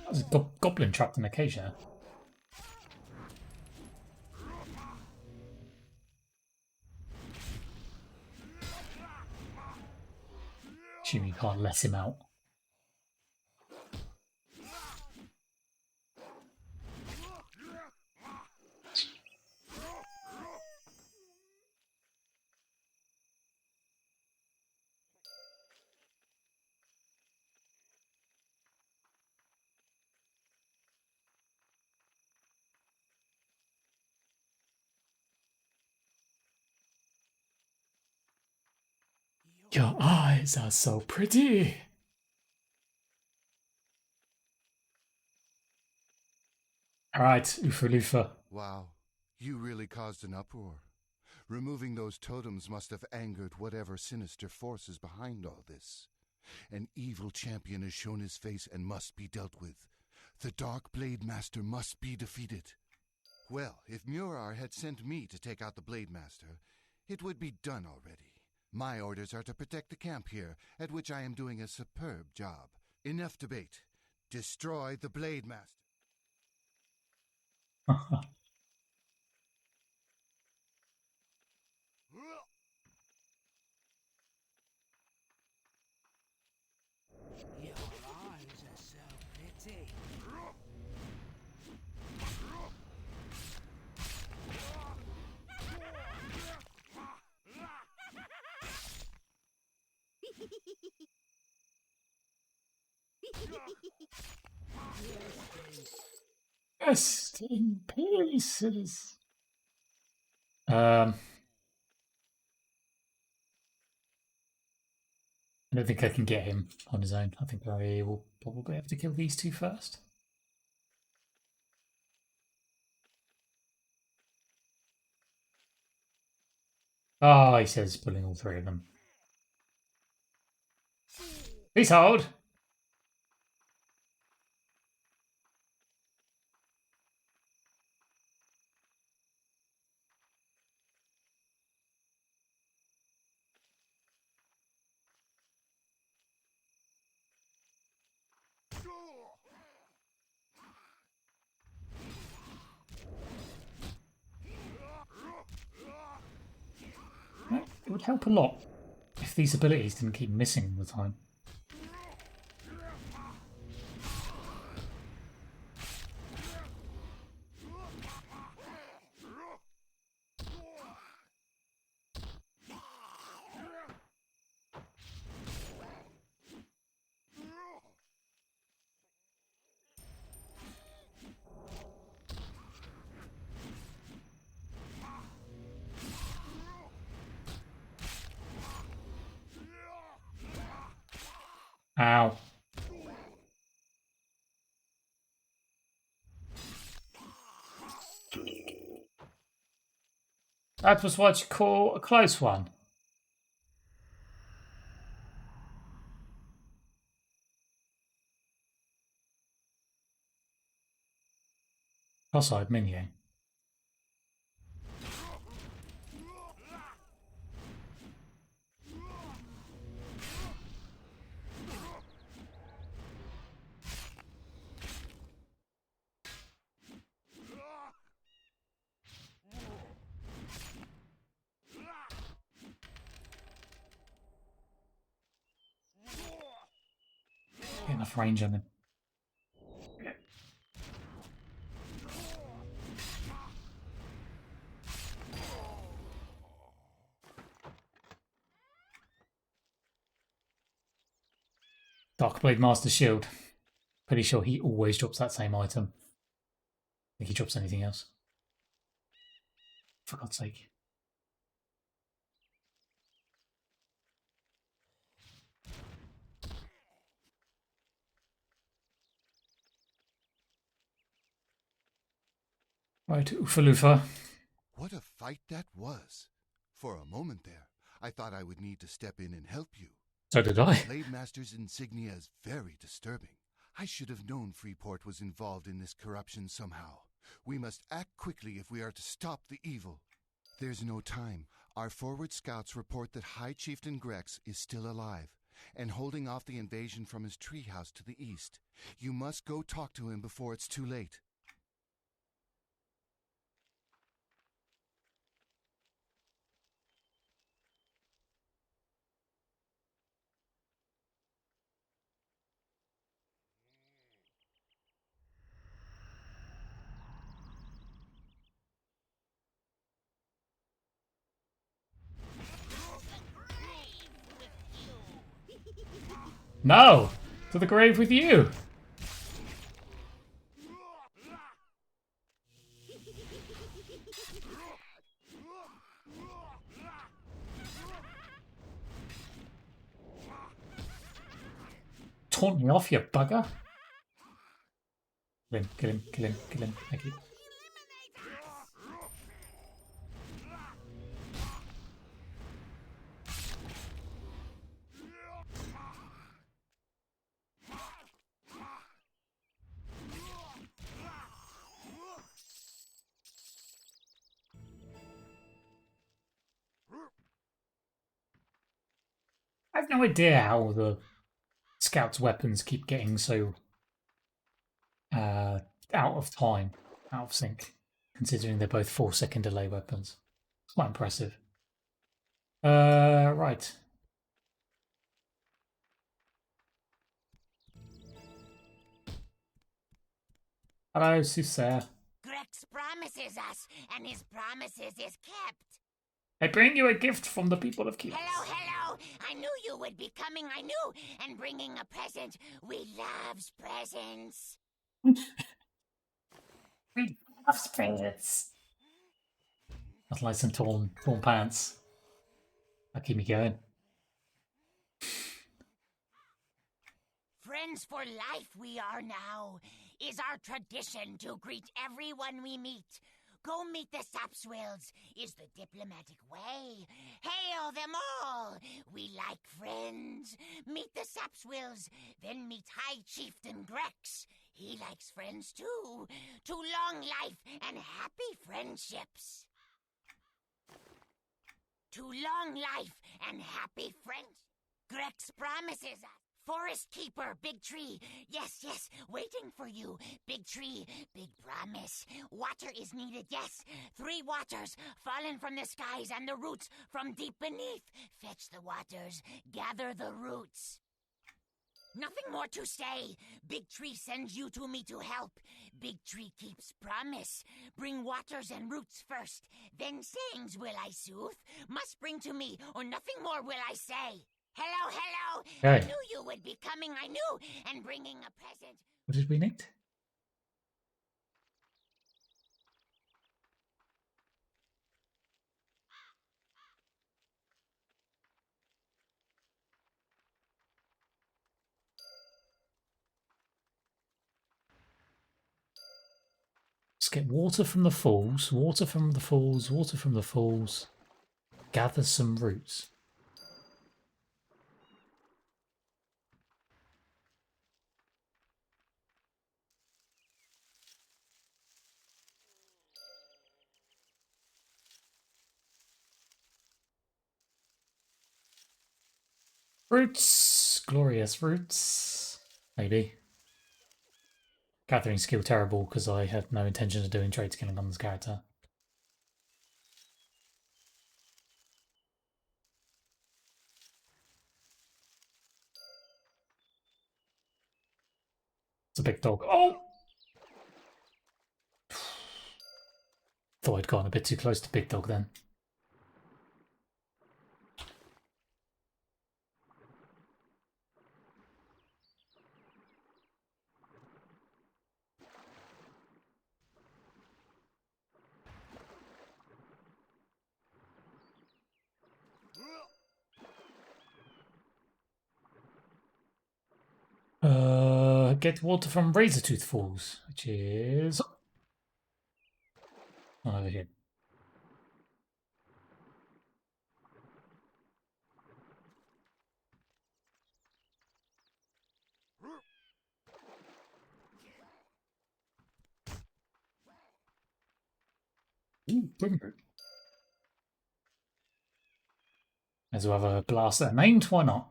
There's a goblin trapped in a cage here. Assume you can't let him out. Your eyes are so pretty. Alright, Ufa. Wow, you really caused an uproar. Removing those totems must have angered whatever sinister force is behind all this. An evil champion has shown his face and must be dealt with. The Dark Blade Master must be defeated. Well, if Murar had sent me to take out the Blade Master, it would be done already. My orders are to protect the camp here, at which I am doing a superb job. Enough debate. Destroy the Blade Master. Your eyes are so pretty. Rest in pieces. I don't think I can get him on his own. I think I will probably have to kill these two first. Oh, he says pulling all three of them. Please hold. It would help a lot if these abilities didn't keep missing all the time. Ow. That was what you call a close one. Cross-eyed minion. Get enough range on him. Darkblade Master Shield. Pretty sure he always drops that same item. I think he drops anything else. For God's sake. Right, Ufalufa. What a fight that was. For a moment there, I thought I would need to step in and help you. So did I. Blade Master's insignia is very disturbing. I should have known Freeport was involved in this corruption somehow. We must act quickly if we are to stop the evil. There's no time. Our forward scouts report that High Chieftain Grex is still alive and holding off the invasion from his treehouse to the east. You must go talk to him before it's too late. No! To the grave with you! Taunt me off, you bugger! Kill him, kill him, kill him, kill him. Thank you. have no idea how the scouts' weapons keep getting so out of time, out of sync, considering they're both 4-second delay weapons. It's quite impressive. Right. Hello, Soothsayer. Grex promises us, and his promises is kept. I bring you a gift from the people of Kilos. Hello, hello! I knew you would be coming, I knew! And bringing a present. We loves presents. We love presents. That's like some torn pants. That keep me going. Friends for life we are now. Is our tradition to greet everyone we meet. Go meet the Sapswills is the diplomatic way. Hail them all! We like friends. Meet the Sapswills, then meet High Chieftain Grex. He likes friends too. To long life and happy friendships. To long life and happy friends. Grex promises us. Forest Keeper, Big Tree. Yes, yes, waiting for you. Big Tree, big promise. Water is needed, yes. 3 waters fallen from the skies and the roots from deep beneath. Fetch the waters, gather the roots. Nothing more to say. Big Tree sends you to me to help. Big Tree keeps promise. Bring waters and roots first. Then sayings will I soothe. Must bring to me, or nothing more will I say. Hello, hello! Hey. I knew you would be coming, I knew! And bringing a present. What did we need? Let's get water from the falls, water from the falls, water from the falls. Gather some roots. Roots! Glorious roots. Maybe. Gathering skill terrible because I had no intention of doing trade skilling on this character. It's a big dog. Oh! Thought I'd gotten a bit too close to big dog then. Get water from Razortooth Falls, which is over here. Ooh, Brimroot. As well have a blaster named, why not?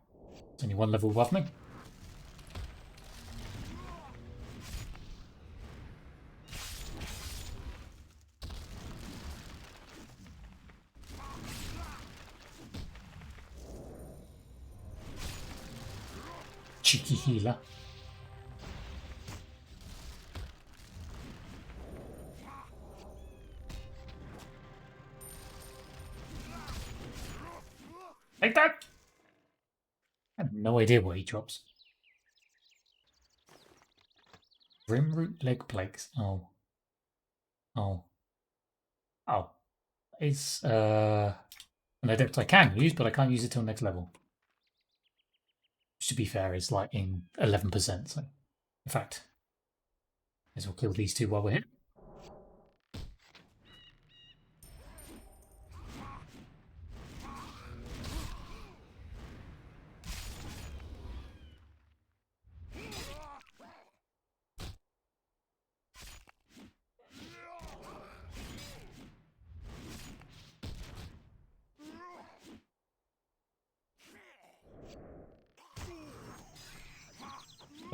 It's only 1 level above me. Cheeky healer. Take that! I have no idea what he drops. Rimroot leg plates. Oh. Oh. Oh. It's an adept I can use, but I can't use it till next level. Which, to be fair, is like in 11%. So, in fact, may as well kill these 2 while we're here.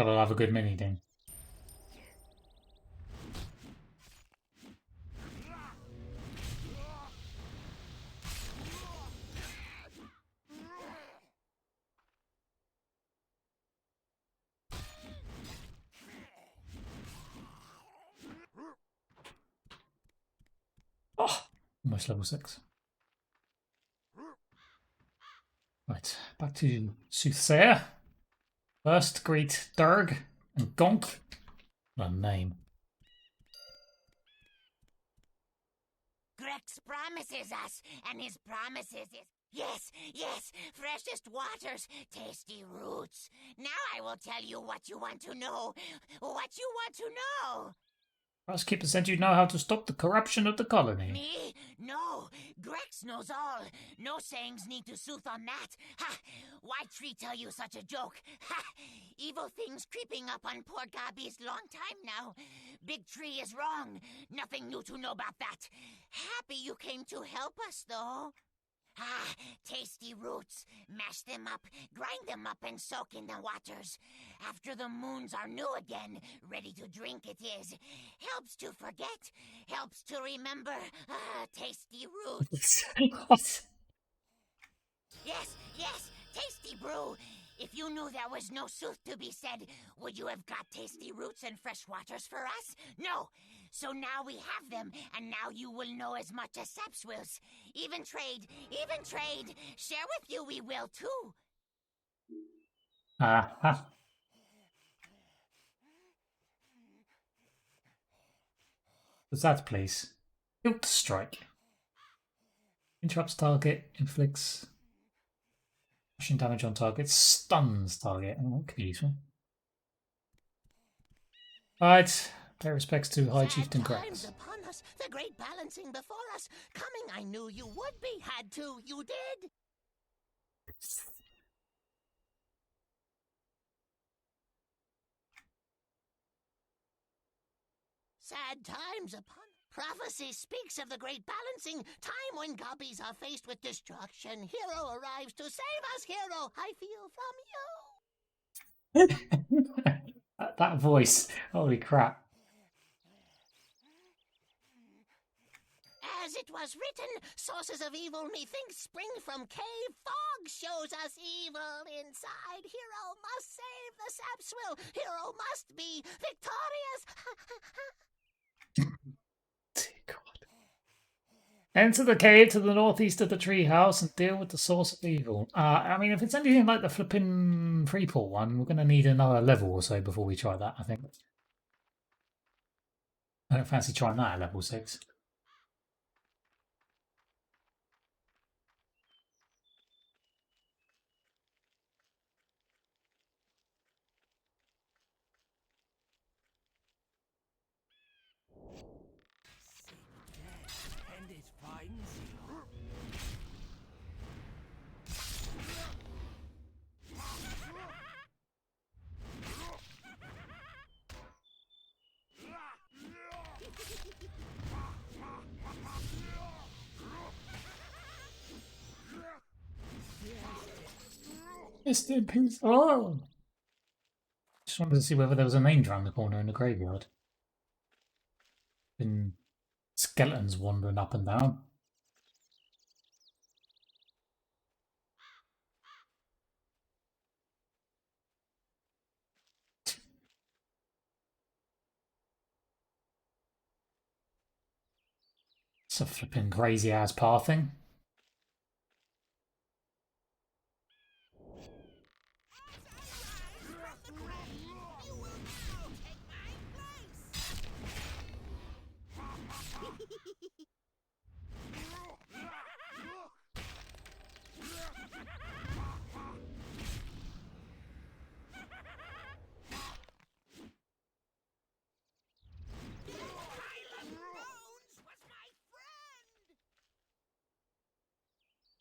Gotta have a good mini ding. Oh, almost level 6. Right, back to Soothsayer. First, greet Durg and Gonk. What a name. Grex promises us, and his promises is yes, yes, freshest waters, tasty roots. Now I will tell you what you want to know. What you want to know. Housekeeper said you know how to stop the corruption of the colony. Me? No. Grex knows all. No sayings need to sooth on that. Ha! Why Tree tell you such a joke? Ha! Evil things creeping up on poor Gabi's long time now. Big Tree is wrong. Nothing new to know about that. Happy you came to help us, though. Ah, tasty roots. Mash them up, grind them up, and soak in the waters. After the moons are new again, ready to drink it is. Helps to forget, helps to remember. Ah, tasty roots. What? Yes, yes, tasty brew. If you knew there was no sooth to be said, would you have got tasty roots and fresh waters for us? No. So now we have them, and now you will know as much as Saps wills. Even trade, even trade. Share with you we will too. Aha. What's that, please? Guilt strike. Interrupts target, inflicts crushing damage on target, stuns target. Oh, that could be useful. Alright, pay respects to High Chieftain Times Grex. upon us, the great balancing before us. Coming I knew you would be, had to, you did. Sad times upon prophecy speaks of the great balancing time when gobbies are faced with destruction. Hero arrives to save us, hero. I feel from you. That voice, holy crap. As it was written, sources of evil methinks spring from cave. Fog shows us evil inside. Hero must save the Sapswill. Hero must be victorious. God. Enter the cave to the northeast of the treehouse and deal with the source of evil. I mean, if it's anything like the flipping Freeport one, we're going to need another level or so before we try that, I think. I don't fancy trying that at level 6. And it finds you. Rest in peace. Oh! Just wanted to see whether there was a name around the corner in the graveyard. Been skeletons wandering up and down. It's a flipping crazy ass pathing.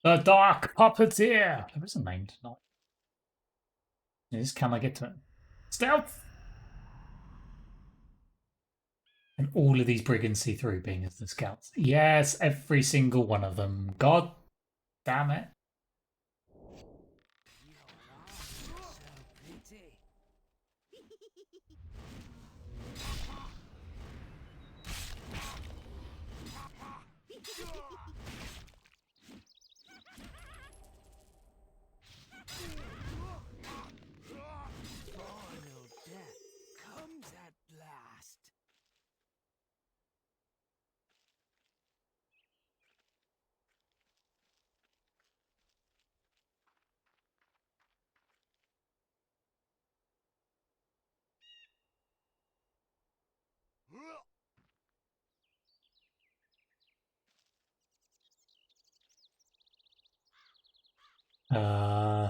The Dark Puppeteer! There is a name tonight. Yes, can I get to it? Stealth! And all of these brigands see through being as the scouts. Yes, every single one of them. God damn it. Your eyes are so pretty. Uh,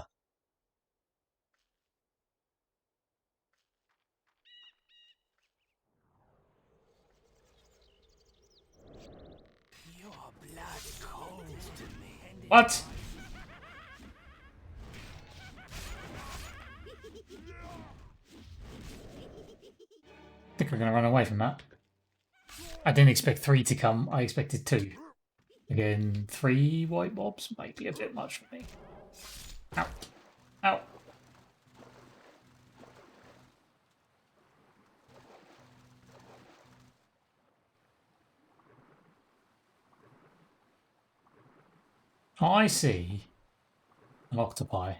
Your blood calls to me. what? I think we're going to run away from that. I didn't expect 3 to come. I expected 2. Again, 3 white mobs might be a bit much for me. Ow. Ow. I see an octopi.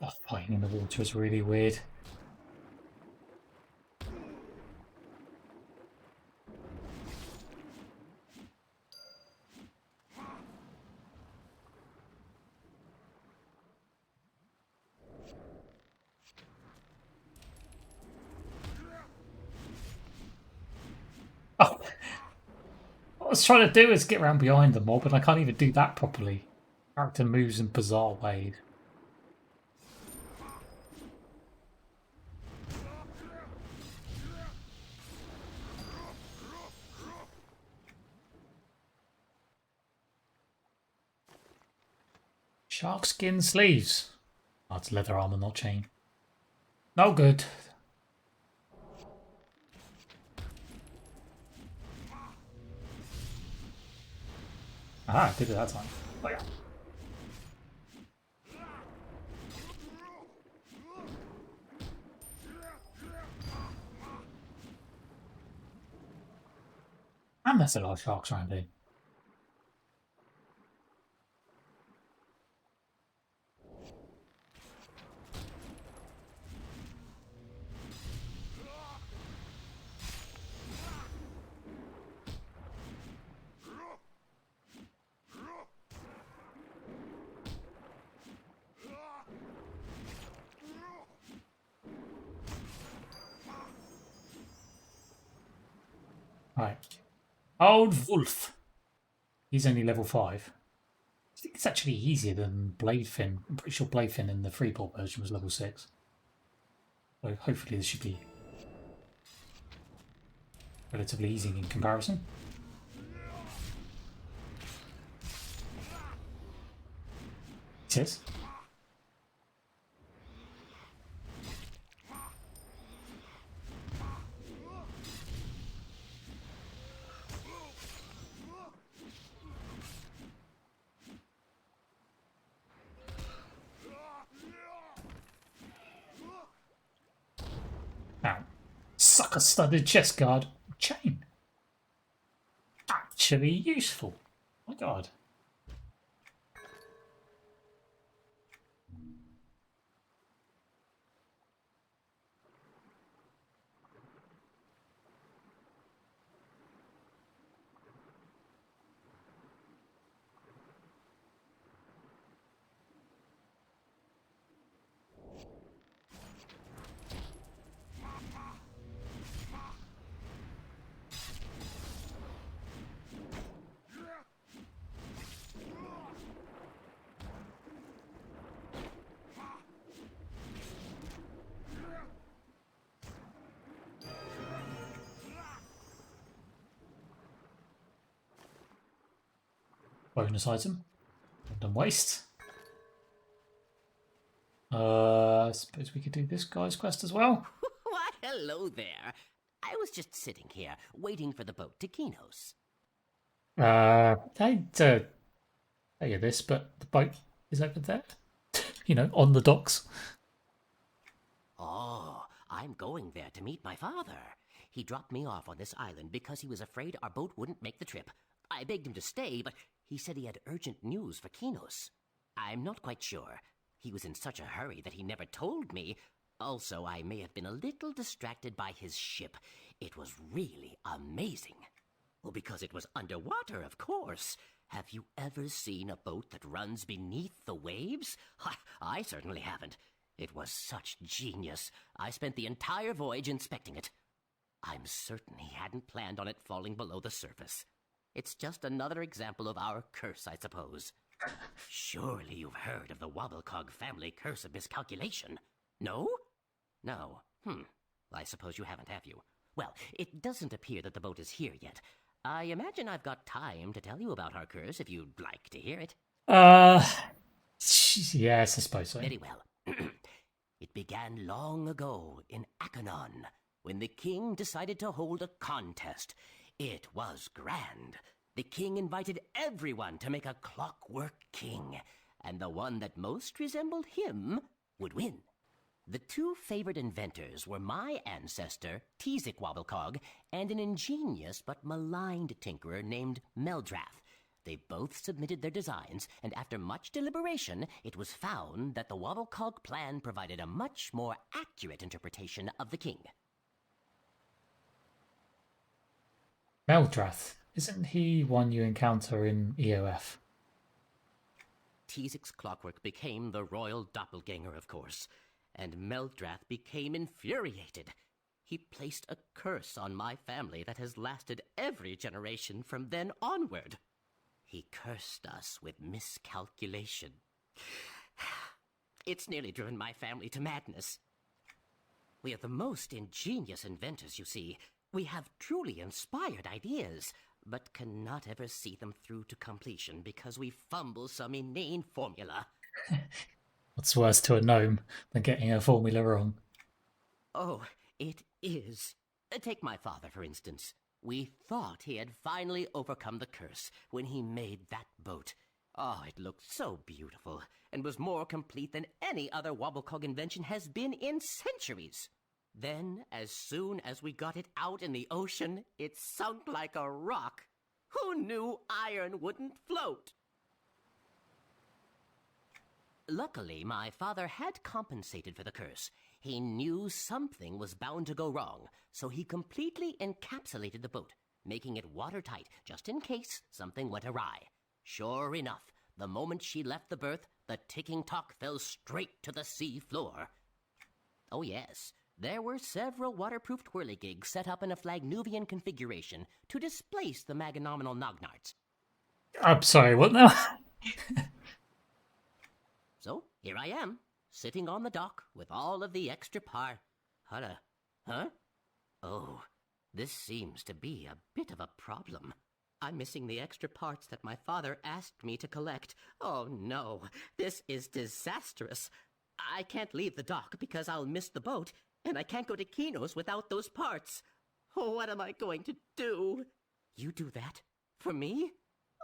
Oh, fighting in the water is really weird. Oh, what I was trying to do is get around behind the mob, and I can't even do that properly. Character moves in bizarre ways. Shark skin sleeves. Oh, it's leather armor, not chain. No good. Ah, I did it that time. Oh yeah. And there's a lot of sharks around here. Right. Old Wolf. He's only level 5. I think it's actually easier than Bladefin. I'm pretty sure Bladefin in the Freeport version was level 6. So hopefully this should be relatively easy in comparison. It is. Now, sucker studded chest guard chain. Actually useful. My god. Bonus item. Random waste. I suppose we could do this guy's quest as well. Why, hello there. I was just sitting here, waiting for the boat to Kinos. I'd tell you this, but the boat is over there. You know, on the docks. Oh, I'm going there to meet my father. He dropped me off on this island because he was afraid our boat wouldn't make the trip. I begged him to stay, but he said he had urgent news for Kinos. I'm not quite sure. He was in such a hurry that he never told me. Also, I may have been a little distracted by his ship. It was really amazing. Well, because it was underwater, of course. Have you ever seen a boat that runs beneath the waves? I certainly haven't. It was such genius. I spent the entire voyage inspecting it. I'm certain he hadn't planned on it falling below the surface. It's just another example of our curse, I suppose. Surely you've heard of the Wobblecog family curse of miscalculation. No? No. I suppose you haven't, have you? Well, it doesn't appear that the boat is here yet. I imagine I've got time to tell you about our curse if you'd like to hear it. Yes, I suppose so. Very well. It began long ago in Akanon, when the king decided to hold a contest. It was grand. The king invited everyone to make a clockwork king, and the one that most resembled him would win. The two favored inventors were my ancestor, Tezik Wobblecog, and an ingenious but maligned tinkerer named Meldrath. They both submitted their designs, and after much deliberation, it was found that the Wobblecog plan provided a much more accurate interpretation of the king. Meldrath, isn't he one you encounter in EOF? Tezik's clockwork became the royal doppelganger, of course, and Meldrath became infuriated. He placed a curse on my family that has lasted every generation from then onward. He cursed us with miscalculation. It's nearly driven my family to madness. We are the most ingenious inventors, you see. We have truly inspired ideas, but cannot ever see them through to completion because we fumble some inane formula. What's worse to a gnome than getting a formula wrong? Oh, it is. Take my father, for instance. We thought he had finally overcome the curse when he made that boat. Oh, it looked so beautiful, and was more complete than any other Wobblecog invention has been in centuries. Then, as soon as we got it out in the ocean, it sunk like a rock. Who knew iron wouldn't float? Luckily, my father had compensated for the curse. He knew something was bound to go wrong, so he completely encapsulated the boat, making it watertight just in case something went awry. Sure enough, the moment she left the berth, the ticking tock fell straight to the sea floor. Oh yes, there were several waterproofed whirligigs set up in a Flagnuvian configuration to displace the Maganominal Nognards. I'm sorry, what now? So, here I am, sitting on the dock with all of the extra Huh? Oh, this seems to be a bit of a problem. I'm missing the extra parts that my father asked me to collect. Oh no, this is disastrous. I can't leave the dock because I'll miss the boat, and I can't go to Kinos without those parts. Oh, what am I going to do? You do that? For me?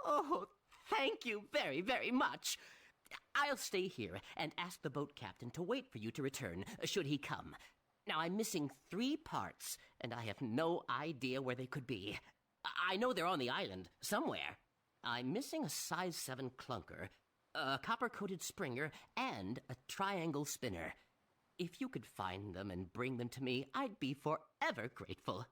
Oh, thank you very, very much. I'll stay here and ask the boat captain to wait for you to return, should he come. Now, I'm missing 3 parts, and I have no idea where they could be. I know they're on the island, somewhere. I'm missing a size 7 clunker, a copper-coated springer, and a triangle spinner. If you could find them and bring them to me, I'd be forever grateful.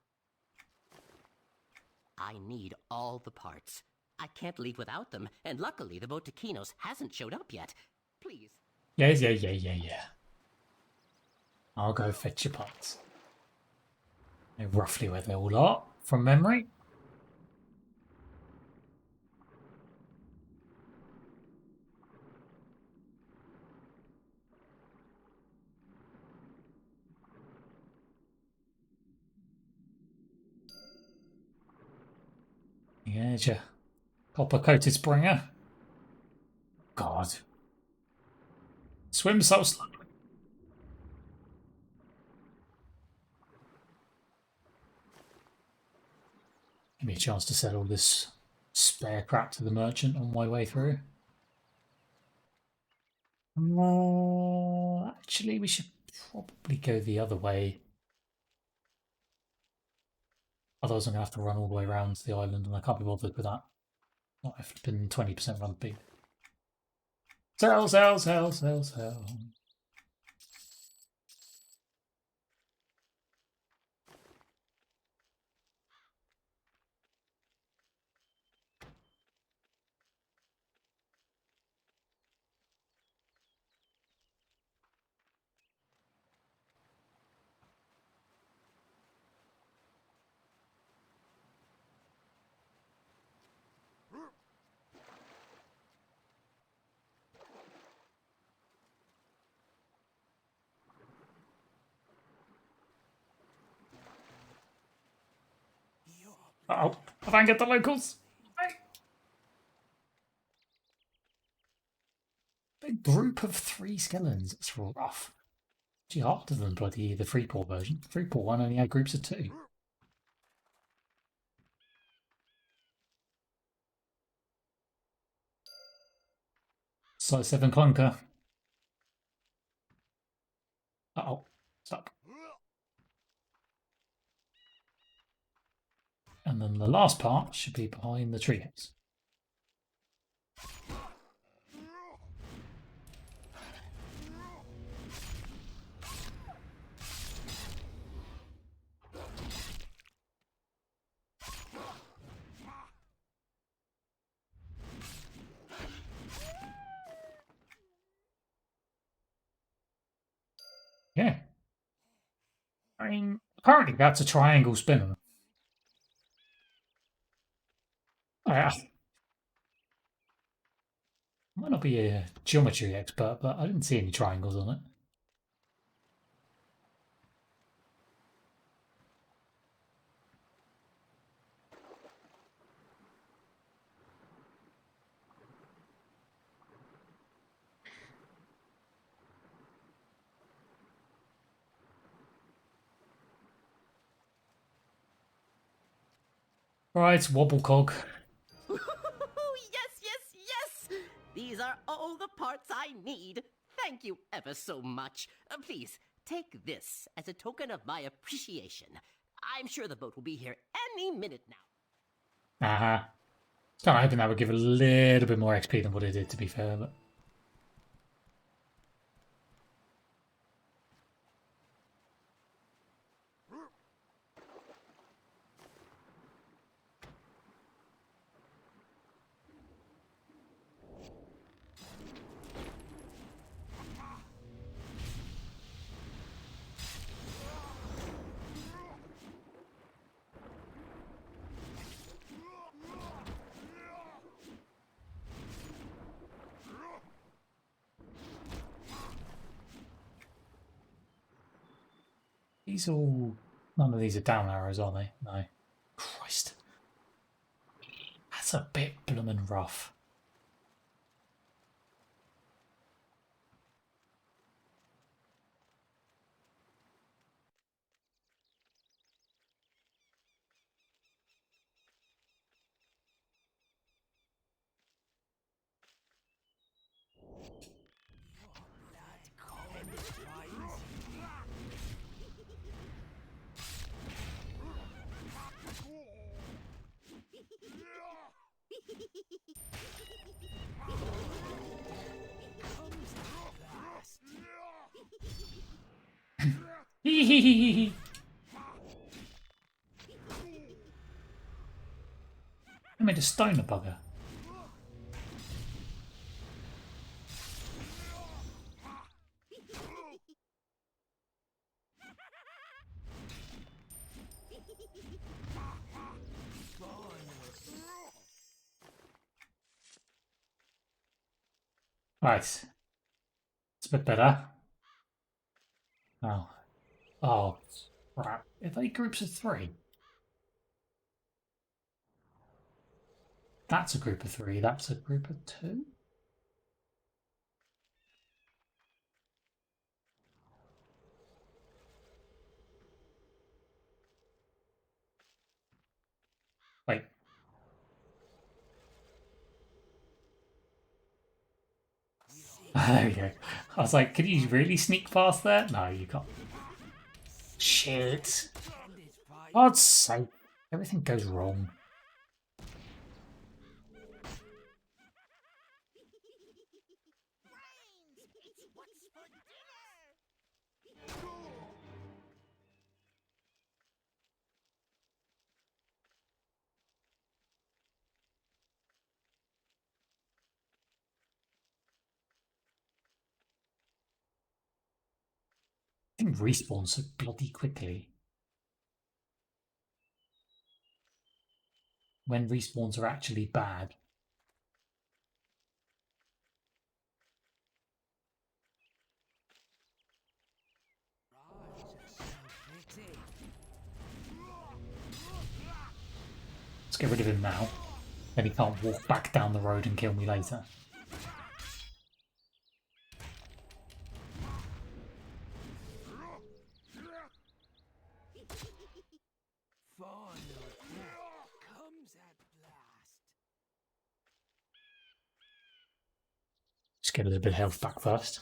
I need all the parts. I can't leave without them, and luckily the boat to Kinos hasn't showed up yet. Please. Yeah. I'll go fetch your parts. I know roughly where they all are, from memory. Yeah, copper-coated springer. God. Swim so slowly. Give me a chance to sell all this spare crap to the merchant on my way through. Actually, we should probably go the other way. Otherwise, I'm going to have to run all the way around the island, and I can't be bothered with that. Not have been 20% run beat. Sell, sell, sell, sell, sell. Uh-oh, I can't get the locals. A group of 3 skeletons. It's rough. Actually harder than bloody the Freeport version. Freeport one only had groups of 2. Size 7 clunker. Uh-oh, stuck. And then the last part should be behind the treehouse. Yeah. I mean, apparently that's a triangle spinner. I might not be a geometry expert, but I didn't see any triangles on it. Right, Wobblecog. Yes, yes, yes! These are all the parts I need. Thank you ever so much. Please, take this as a token of my appreciation. I'm sure the boat will be here any minute now. Uh-huh. Kind of hoping that would give a little bit more XP than what it did, to be fair, but... These all... None of these are down arrows, are they? No. Christ. That's a bit bloomin' rough. Hehehehe. I made a stoner bugger. Right. It's a bit better. Oh. Oh, crap. Are they groups of 3? That's a group of 3. That's a group of 2? Wait. There we go. I was like, can you really sneak past there? No, you can't. Shit. God's sake. Everything goes wrong. think respawn so bloody quickly. When respawns are actually bad. Let's get rid of him now. Then he can't walk back down the road and kill me later. Just get a little bit of health back first.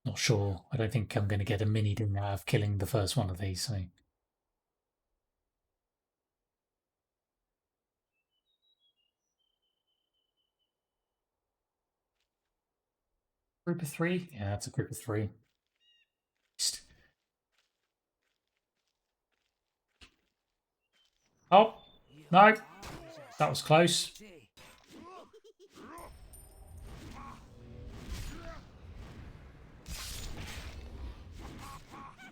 Not sure. I don't think I'm going to get a mini ding out of killing the first one of these. So. Group of 3? Yeah, that's a group of 3. Oh, no. That was close.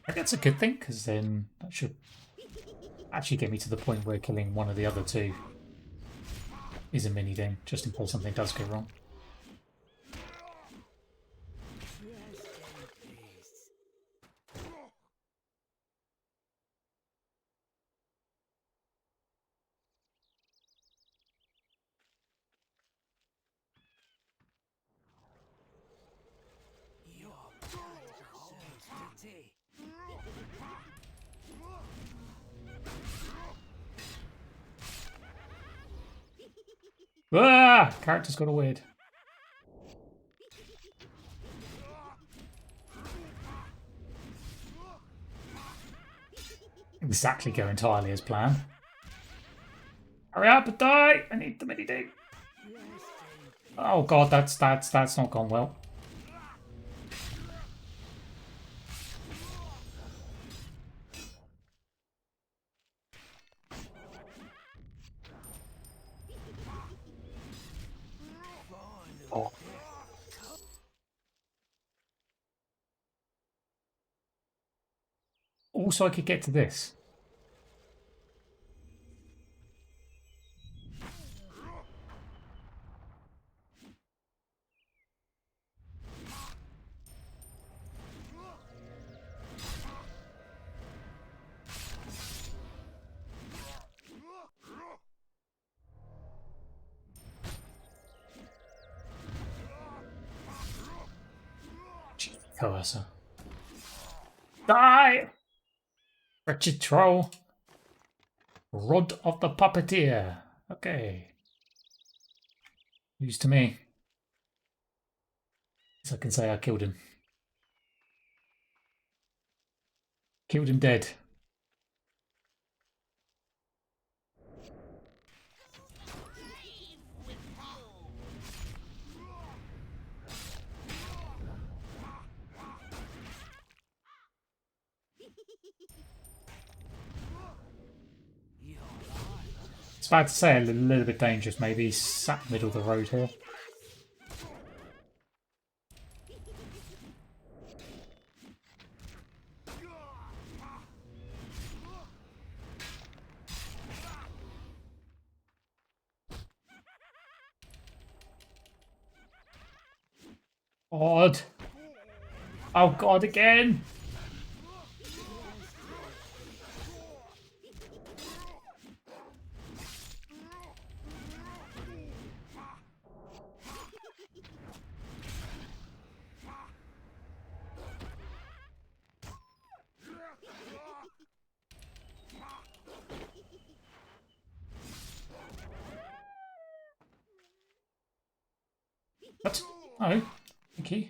I think that's a good thing, because then that should actually get me to the point where killing one of the other two is a mini ding, just in case something does go wrong. Ah! Character's got a weird. Exactly go entirely as planned. Hurry up and die! I need the mini ding. Oh god, that's not gone well. Oh. Also, I could get to this. Coercer. Die! Wretched troll. Rod of the puppeteer. Okay. News to me. So I can say I killed him. Killed him dead. It's bad to say, a little bit dangerous maybe. He's sat in the middle of the road here. God. Oh god, again! What? Oh, thank you.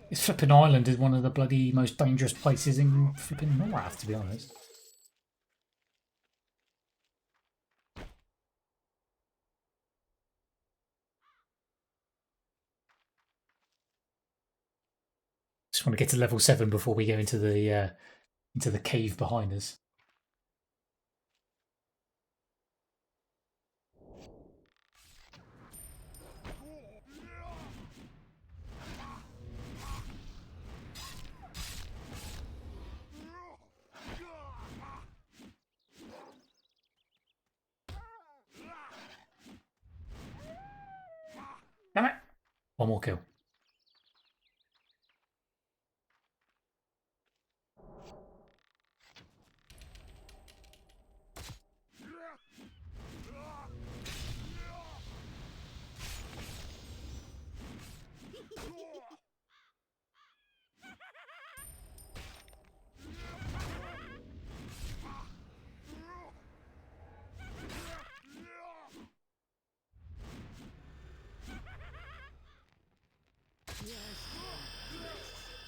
This flipping island is one of the bloody most dangerous places in flipping Norrath, to be honest. Just want to get to level 7 before we go into the cave behind us. Damn it! One more kill.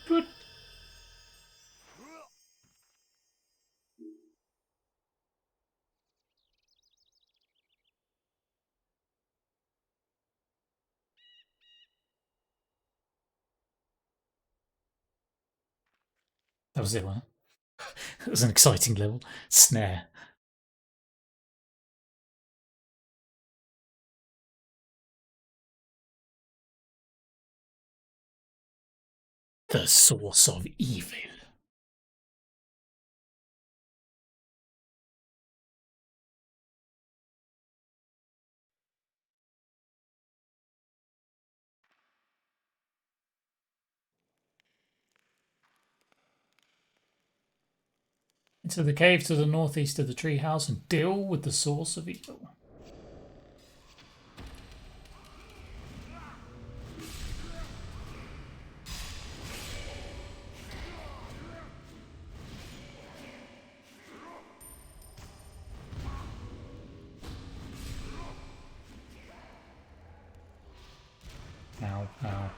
Good. That was it, wasn't it? It was an exciting level. Snare. The source of evil. Into the cave to the northeast of the treehouse and deal with the source of evil. Ow, ow.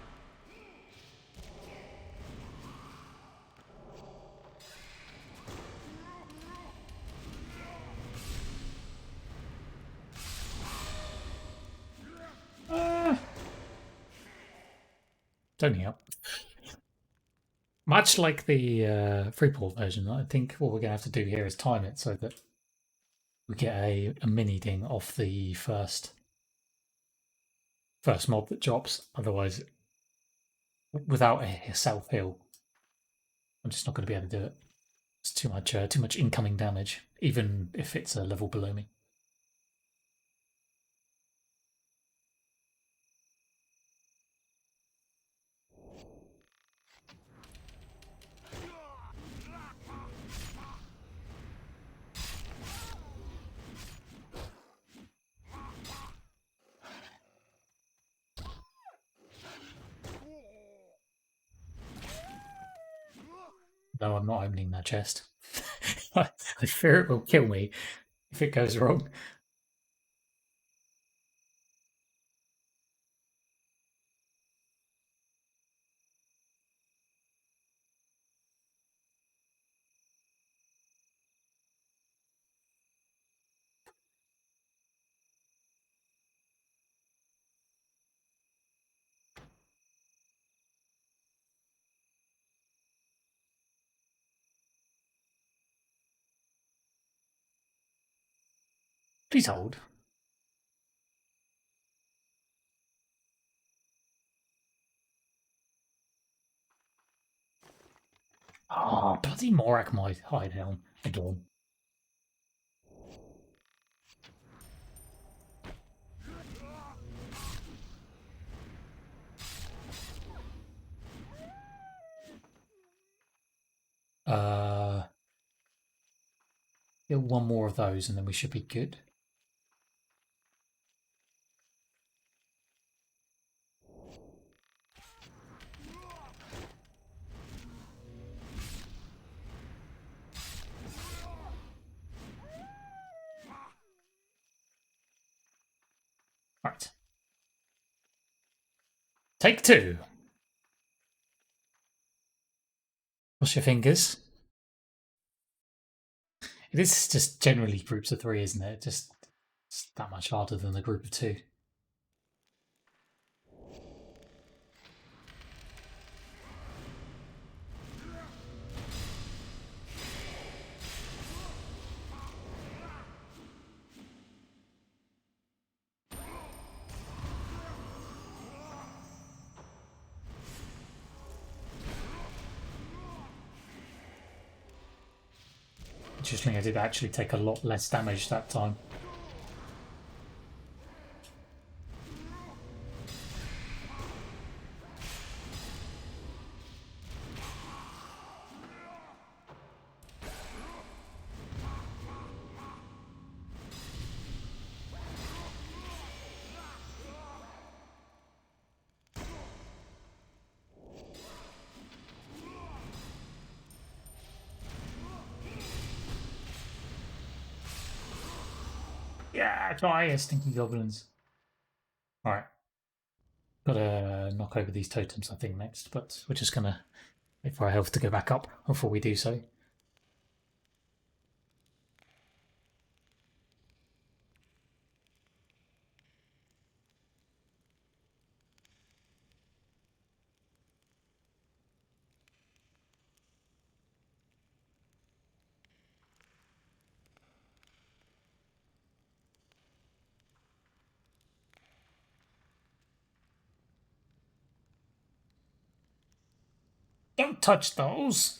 Don't help. Much like the Freeport version, I think what we're going to have to do here is time it so that we get a mini ding off the first mob that drops. Otherwise, without a self heal, I'm just not going to be able to do it. It's too much incoming damage, even if it's a level below me. No, I'm not opening that chest. I fear it will kill me if it goes wrong. Please hold. Oh, bloody Morak might hide down again. Get one more of those and then we should be good. Right. Take 2. Cross your fingers. It is just generally groups of 3, isn't it? Just it's that much harder than the group of 2. Interesting, I did actually take a lot less damage that time. Yeah, die, stinky goblins. Alright. Gotta knock over these totems, I think, next, but we're just gonna wait for our health to go back up before we do so. Don't touch those!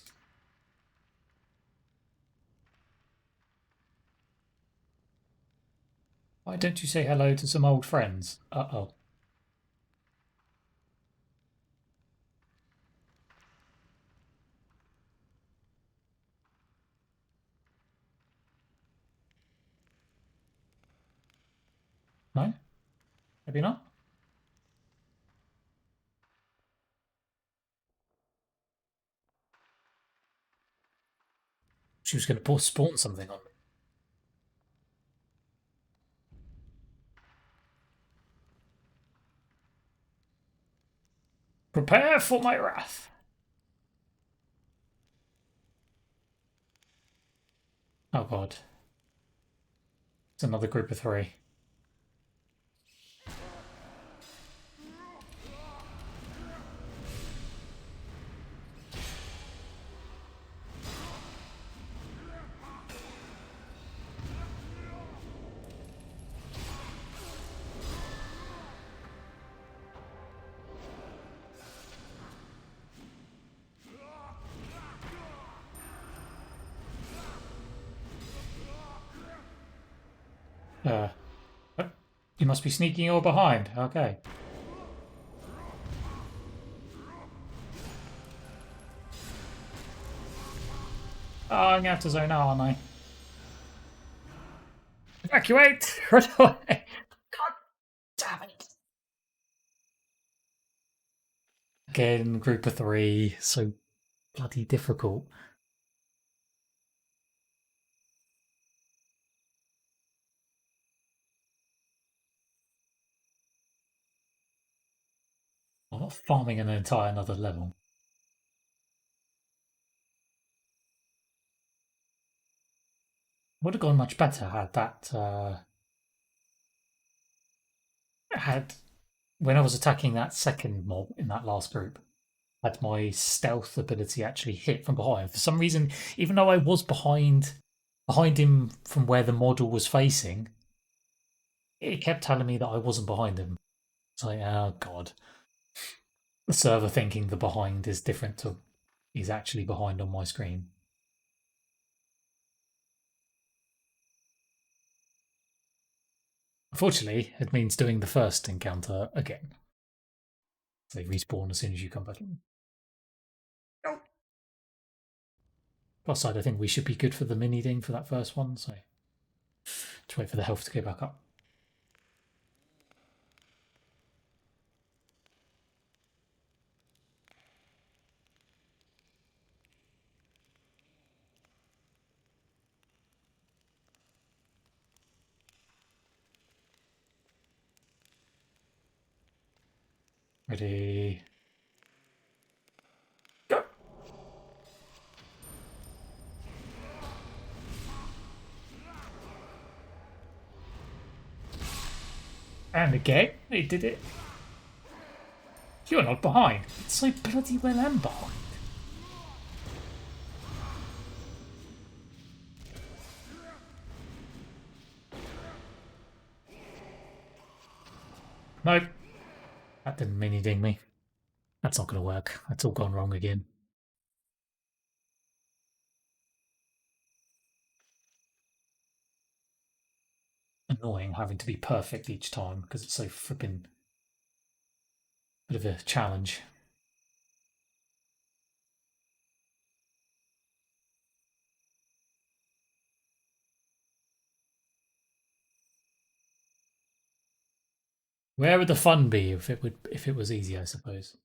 Why don't you say hello to some old friends? Uh-oh. No? Maybe not? She was going to spawn something on me. Prepare for my wrath. Oh god. It's another group of 3. You must be sneaking all behind. Okay. Oh, I'm gonna have to zone out, aren't I? Evacuate! Run away! God damn it! Again, group of 3. So bloody difficult. I'm not farming an entire another level. Would have gone much better had that had when I was attacking that second mob in that last group, had my stealth ability actually hit from behind. For some reason, even though I was behind him from where the model was facing, it kept telling me that I wasn't behind him. It's like, oh god. The server thinking the behind is different to he's actually behind on my screen. Unfortunately, it means doing the first encounter again. They respawn as soon as you come back in. Plus side, I think we should be good for the mini ding for that first one, so just wait for the health to go back up. Ready. Go! And again, they did it. You're not behind. It's so bloody well am behind. Nope. That didn't mean anything me. That's not going to work. That's all gone wrong again. Annoying having to be perfect each time because it's so flipping bit of a challenge. Where would the fun be if it was easy, I suppose?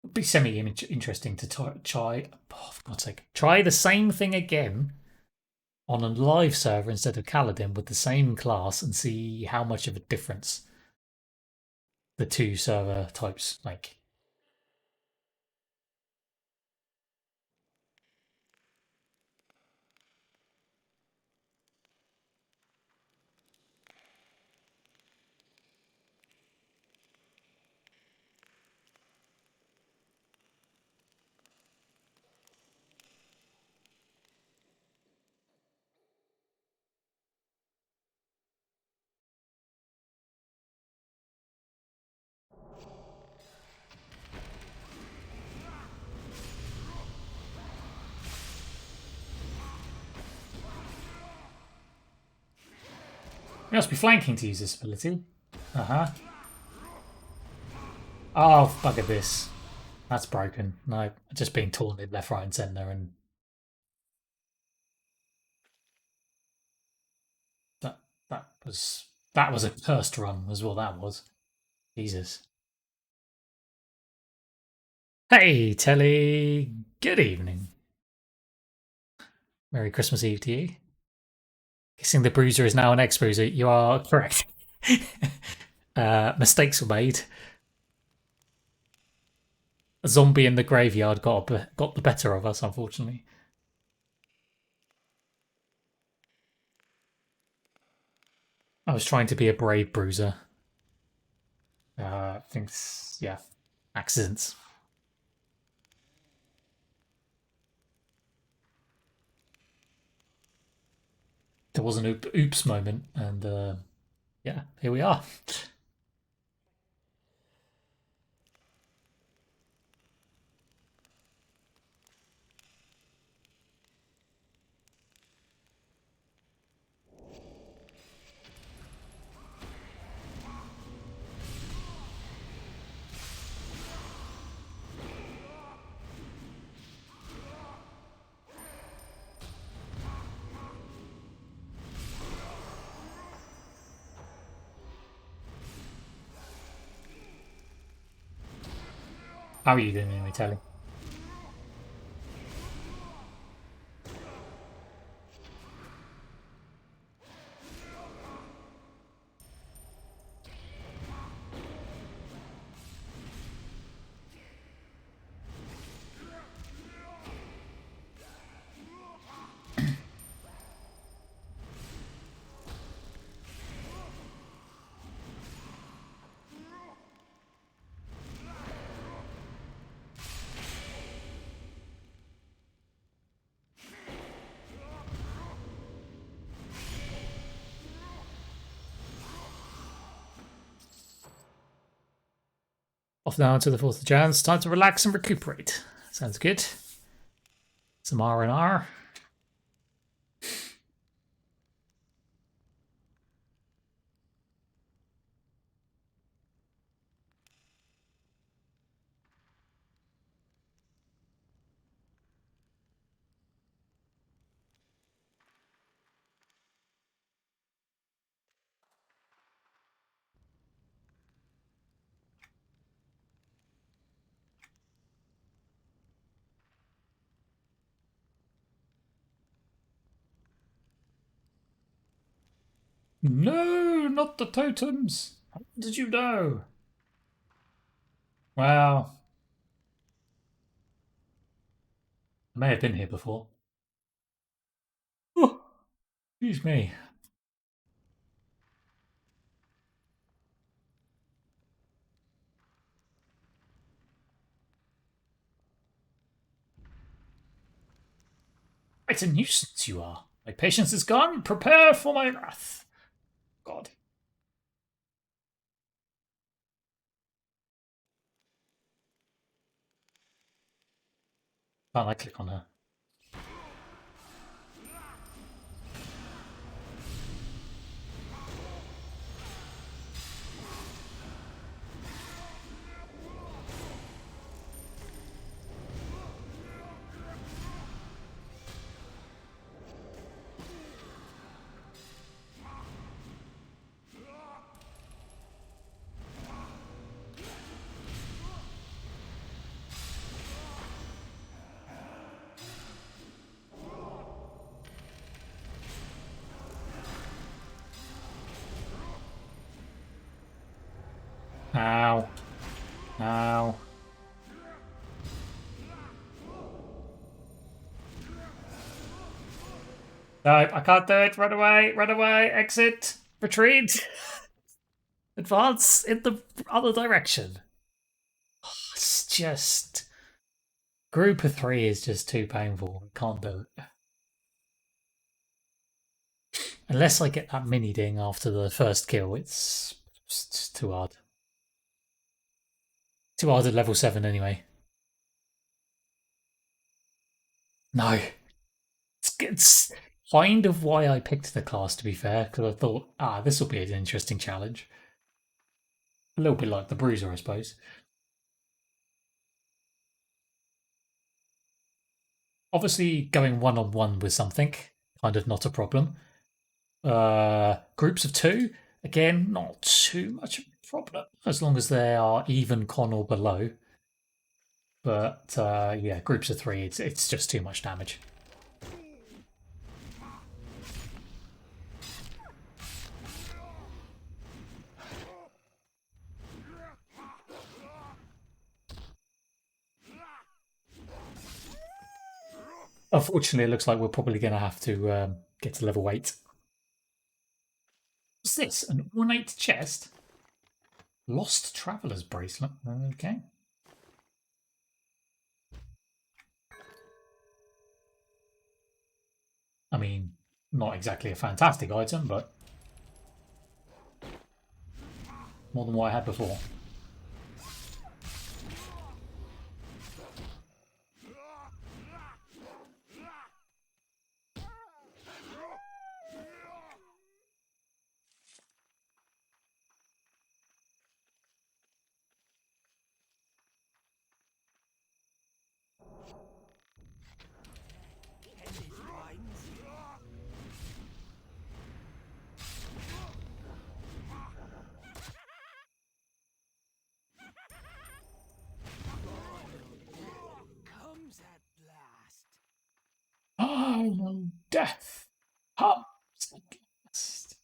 It'd be semi-interesting to try. Oh, for God's sake, try the same thing again on a live server instead of Kaladin with the same class and see how much of a difference the two server types make. You must be flanking to use this ability. Uh-huh. Oh, bugger this. That's broken. No, just being taunted left, right, and centre, and that that was a cursed run, was what that was. Jesus. Hey, Telly. Good evening. Merry Christmas Eve to you. Guessing the bruiser is now an ex-bruiser. You are correct. Mistakes were made. A zombie in the graveyard got the better of us, unfortunately. I was trying to be a brave bruiser. Things, yeah, accidents. There was an oops moment, and yeah, here we are. How are you doing anyway, Telly? Off now to the 4th of Jan. It's time to relax and recuperate. Sounds good. Some R&R. No, not the totems. How did you know? Well, I may have been here before. Oh, Excuse me. What a nuisance you are. My patience is gone. Prepare for my wrath. God. Can't I click on her? Ow. Ow. No, I can't do it. Run away. Run away. Exit. Retreat. Advance in the other direction. It's just... Group of 3 is just too painful. I can't do it. Unless I get that mini ding after the first kill, it's just too hard. Too hard at level 7 anyway. No. It's kind of why I picked the class, to be fair, because I thought, this will be an interesting challenge. A little bit like the Bruiser, I suppose. Obviously, going one-on-one with something, kind of not a problem. Groups of 2, again, not too much of a problem, as long as they are even con or below. But yeah, groups of 3, it's just too much damage. Unfortunately, it looks like we're probably going to have to get to level 8. What's this? An ornate chest? Lost Traveler's Bracelet. Okay. I mean, not exactly a fantastic item, but more than what I had before. Oh, death comes at last.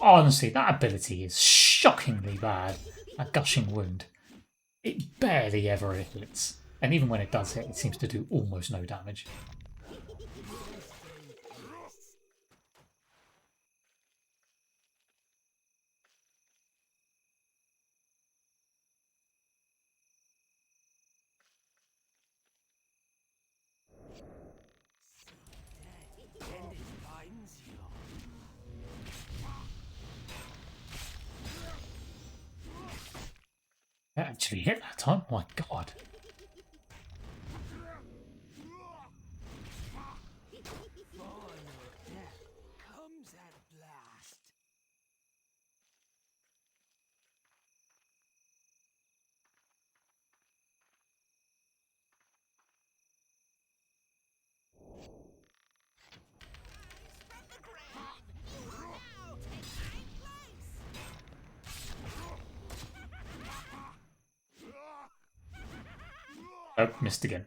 Honestly, that ability is shockingly bad. A gushing wound. It barely ever hits. And even when it does hit, it seems to do almost no damage. It actually hit that time? My god. Oh, missed again.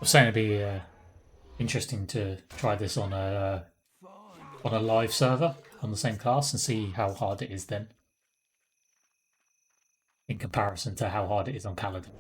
was saying it'd be interesting to try this on a live server on the same class and see how hard it is then, in comparison to how hard it is on Paladin.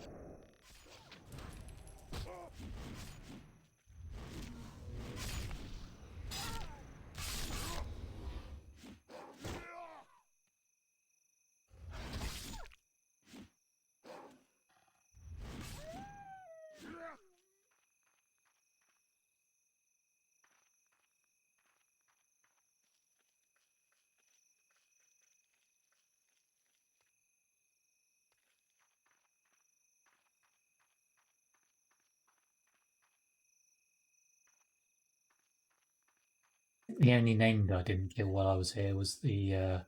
The only named I didn't kill while I was here was the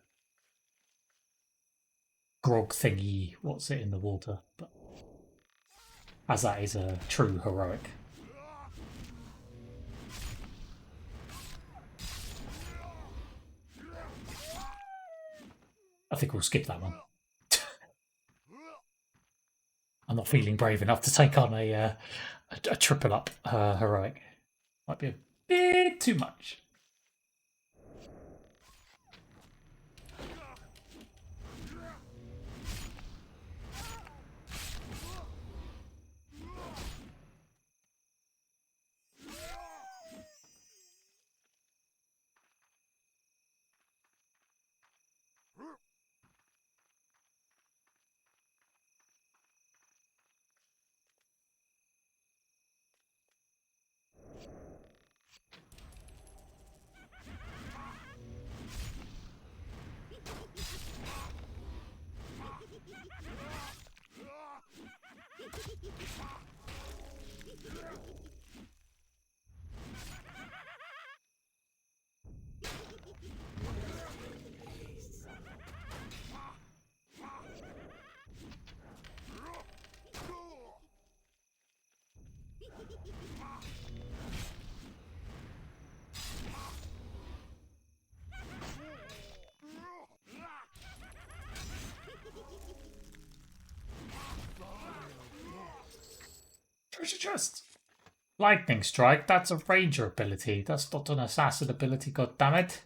grog thingy. What's it in the water? But as that is a true heroic. I think we'll skip that one. I'm not feeling brave enough to take on a triple up heroic. Might be a bit too much. Treasure chest. Lightning strike. That's a ranger ability. That's not an assassin ability. God damn it!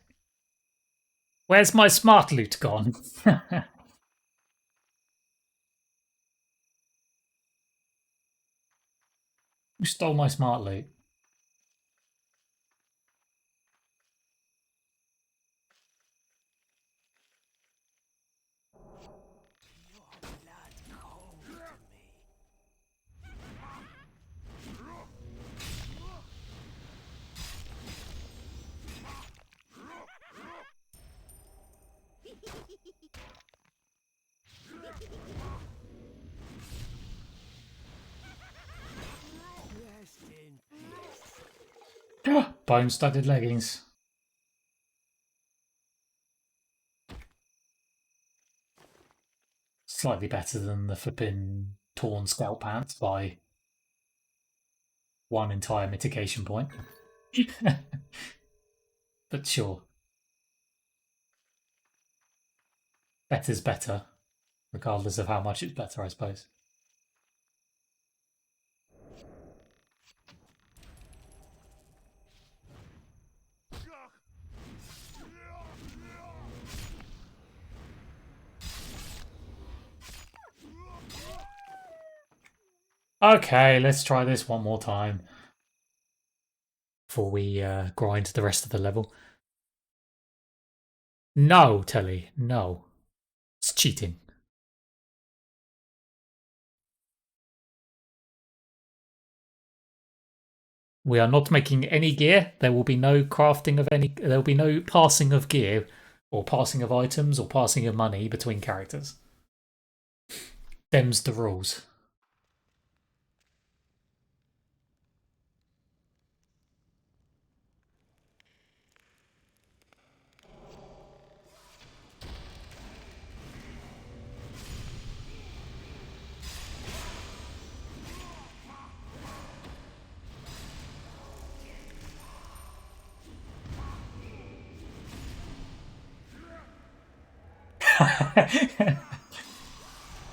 Where's my smart loot gone? Who stole my smart loot? Bone-studded leggings. Slightly better than the flipping torn scalp pants by one entire mitigation point. But sure. Better's better, regardless of how much it's better, I suppose. Okay, let's try this one more time before we grind the rest of the level. No, Telly, no. It's cheating. We are not making any gear. There will be no crafting of any. There will be no passing of gear, or passing of items, or passing of money between characters. Them's the rules.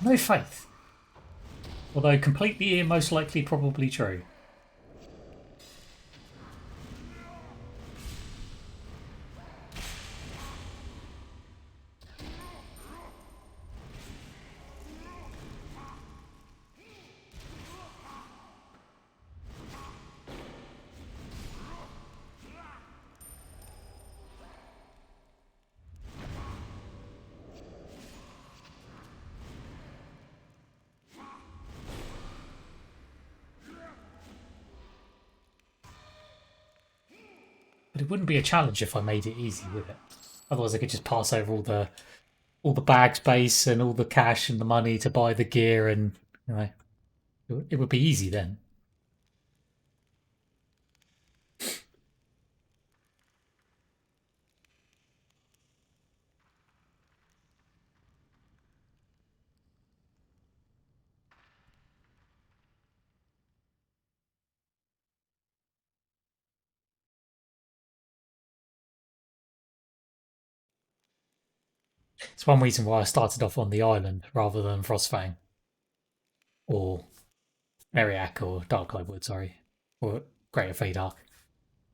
No faith. Although completely most likely probably true. But it wouldn't be a challenge if I made it easy, would it? Otherwise, I could just pass over all the bag space and all the cash and the money to buy the gear, and you know, it would be easy then. It's one reason why I started off on the island rather than Frostfang or Meriac or Dark Wood, sorry, or Greater Fadark.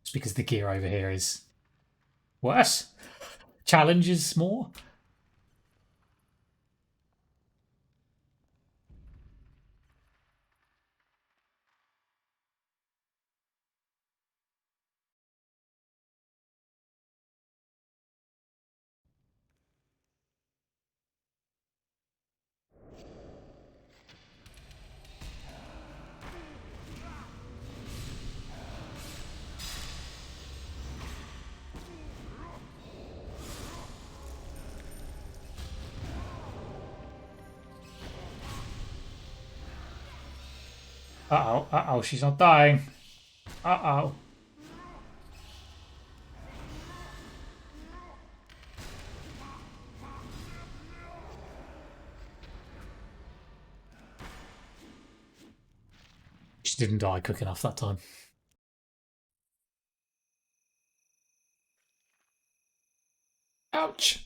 It's because the gear over here is worse. Challenges more. Uh oh, she's not dying. Uh oh. She didn't die quick enough that time. Ouch.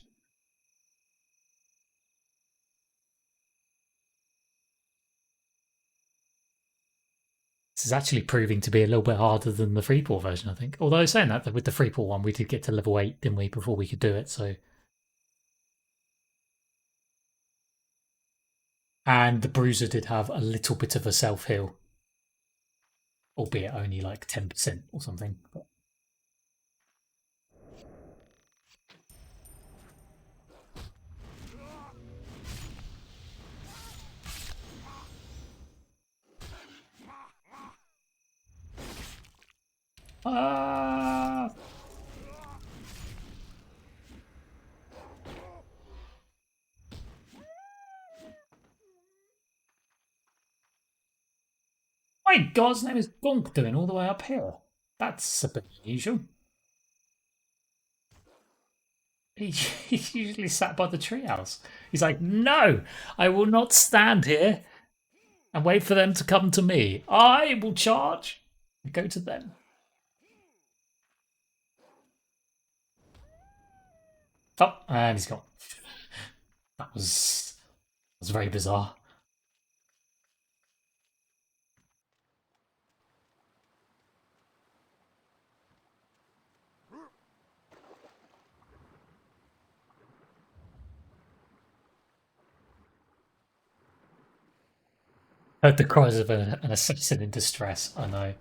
This is actually proving to be a little bit harder than the Freeport version, I think. Although saying that with the Freeport one, we did get to level 8, didn't we, before we could do it, so. And the Bruiser did have a little bit of a self-heal. Albeit only like 10% or something. But... My God's name is Bonk doing all the way up here. That's a bit unusual. He's usually sat by the treehouse. He's like, no, I will not stand here and wait for them to come to me. I will charge and go to them. Oh, and he's gone. That was very bizarre. Heard the cries of an assassin in distress. I know.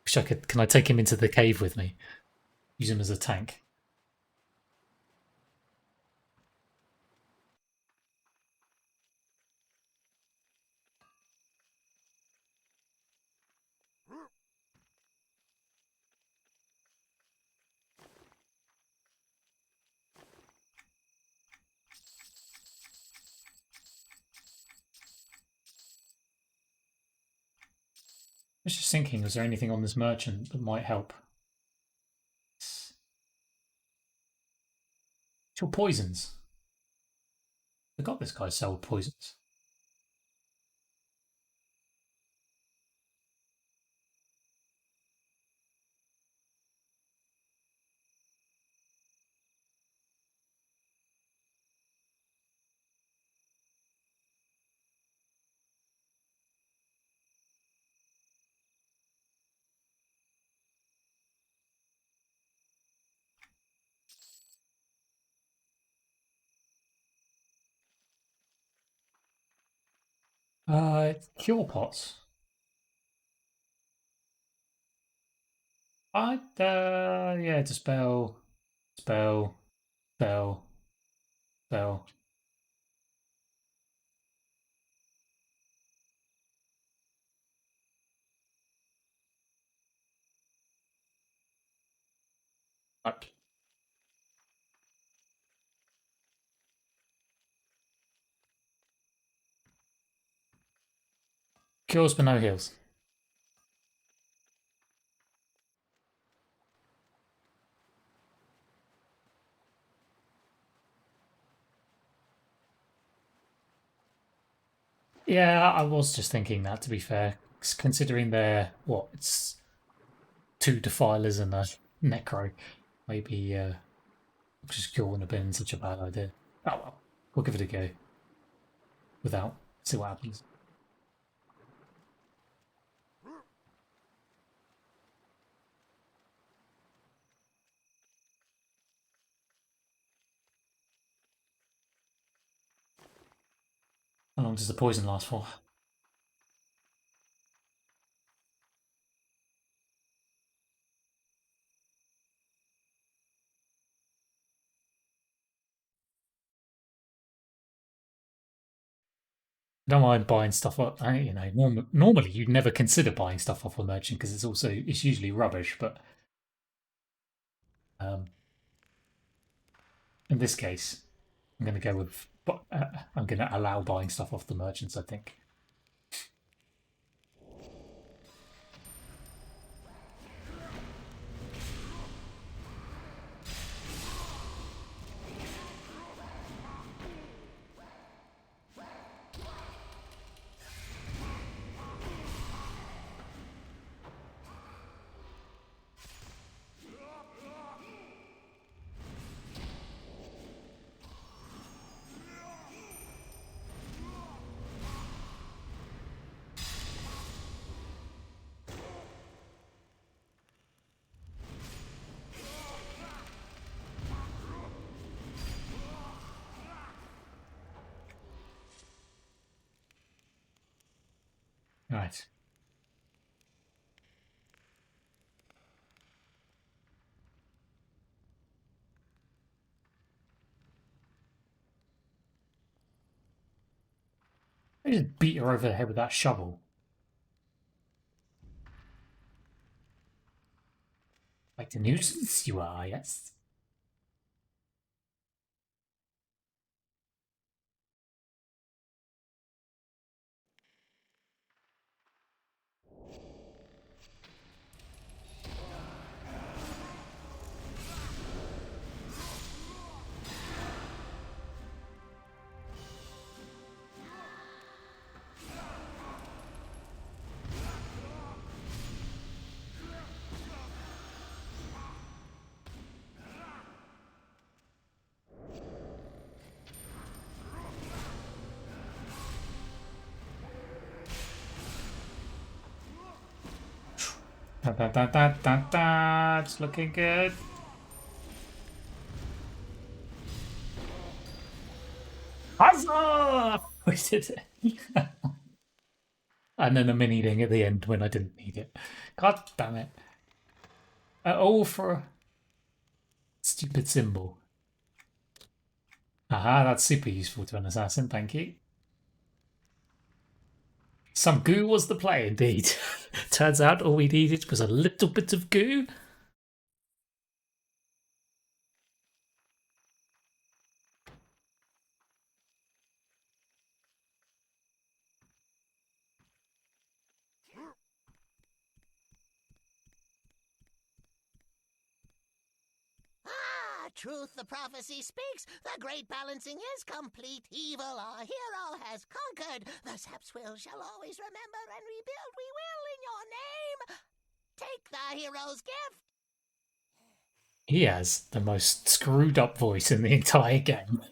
Wish I could. Can I take him into the cave with me? Use him as a tank. I was just thinking, was there anything on this merchant that might help? Your poisons. I forgot this guy sold poisons. Cure pots. Yeah, dispel, spell, spell, spell. Up. Cures but no heals. Yeah, I was just thinking that, to be fair. Considering they're, what, it's 2 defilers and a necro. Maybe just cure wouldn't have been such a bad idea. Oh well, we'll give it a go. Without, see what happens. How long does the poison last for? I don't mind buying stuff up. You know, normally you'd never consider buying stuff off a merchant because it's usually rubbish. But in this case, I'm going to go with. I'm going to allow buying stuff off the merchants, I think. Right. I just beat her over the head with that shovel. Like the nuisance you are, yes. Da, da, da, da, da, da. It's looking good. Huzzah! We did it. And then a mini ding at the end when I didn't need it. God damn it. All for a stupid symbol. Aha, that's super useful to an assassin, thank you. Some goo was the play, indeed. Turns out all we needed was a little bit of goo. Ah, truth the prophecy speaks. The great balancing is complete. Evil our hero has conquered. The Sapswill shall always remember and rebuild. We will in your name. Take the hero's gift. He has the most screwed up voice in the entire game.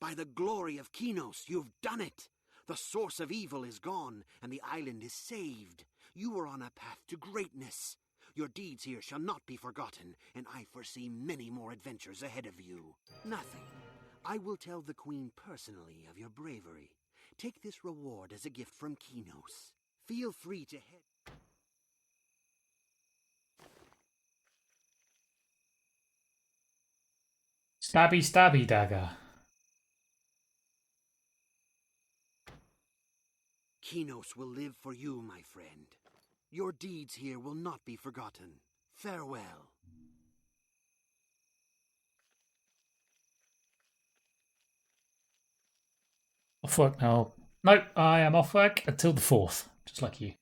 By the glory of Kinos, you've done it! The source of evil is gone, and the island is saved. You are on a path to greatness. Your deeds here shall not be forgotten, and I foresee many more adventures ahead of you. Nothing. I will tell the Queen personally of your bravery. Take this reward as a gift from Kinos. Feel free to head... Stabby, stabby, dagger. Kinos will live for you, my friend. Your deeds here will not be forgotten. Farewell. Off work now. Nope, I am off work until the 4th, just like you.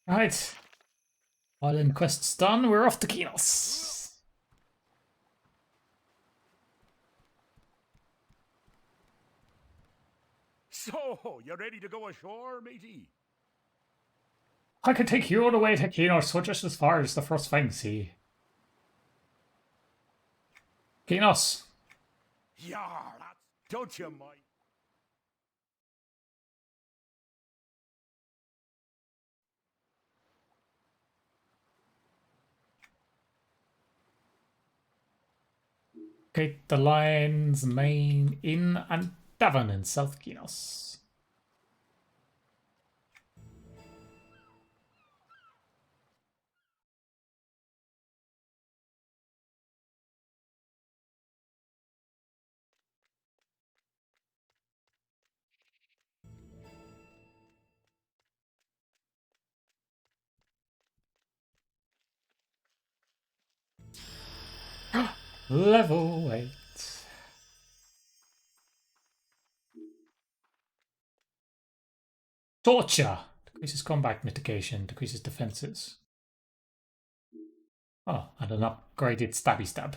Right. Island quest's done. We're off to Kinos. So, you ready to go ashore, matey? I can take you all the way to Kinos, or just as far as the first Sea. Kinos. Yar, don't you mind? Okay, the Lion's Mane Inn and Tavern in South Kinos. Level 8. Torture. Decreases combat mitigation, decreases defenses. Oh, and an upgraded stabby stab.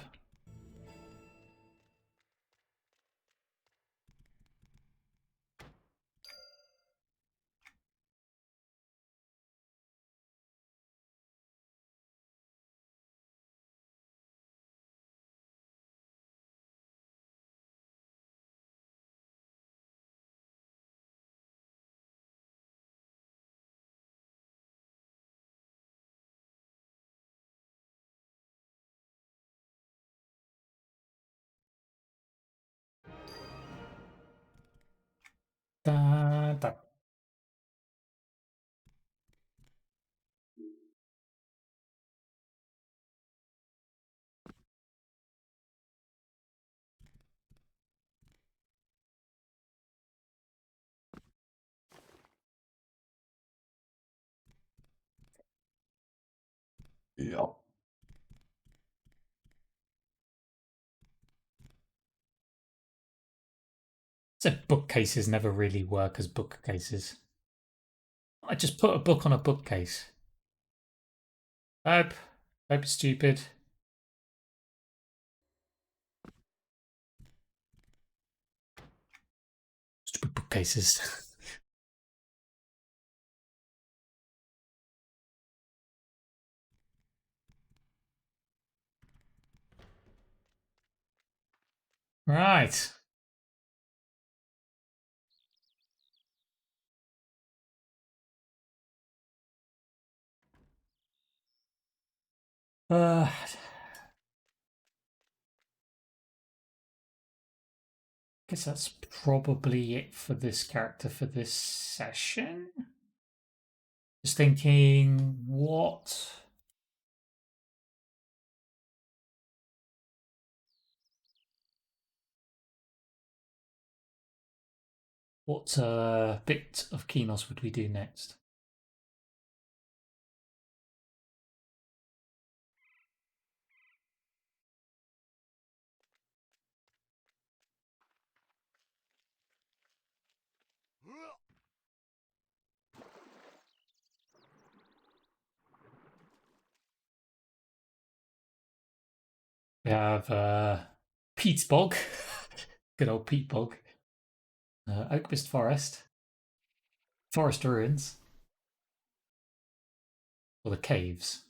Da, da. Yep. So bookcases never really work as bookcases. I just put a book on a bookcase. Nope. Nope, stupid. Stupid bookcases. Right. Guess that's probably it for this character for this session. Just thinking, what bit of Kinos would we do next? We have Pete's Bog. Good old Pete Bog. Oakmist Forest. Forest Ruins. Or the Caves.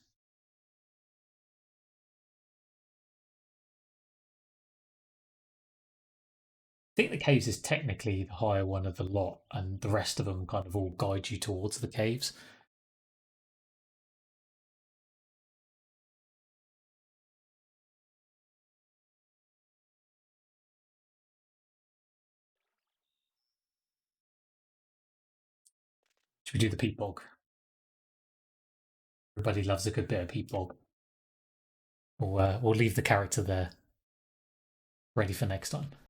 I think the caves is technically the higher one of the lot, and the rest of them kind of all guide you towards the caves. Should we do the peat bog? Everybody loves a good bit of peat bog. We'll leave the character there, ready for next time.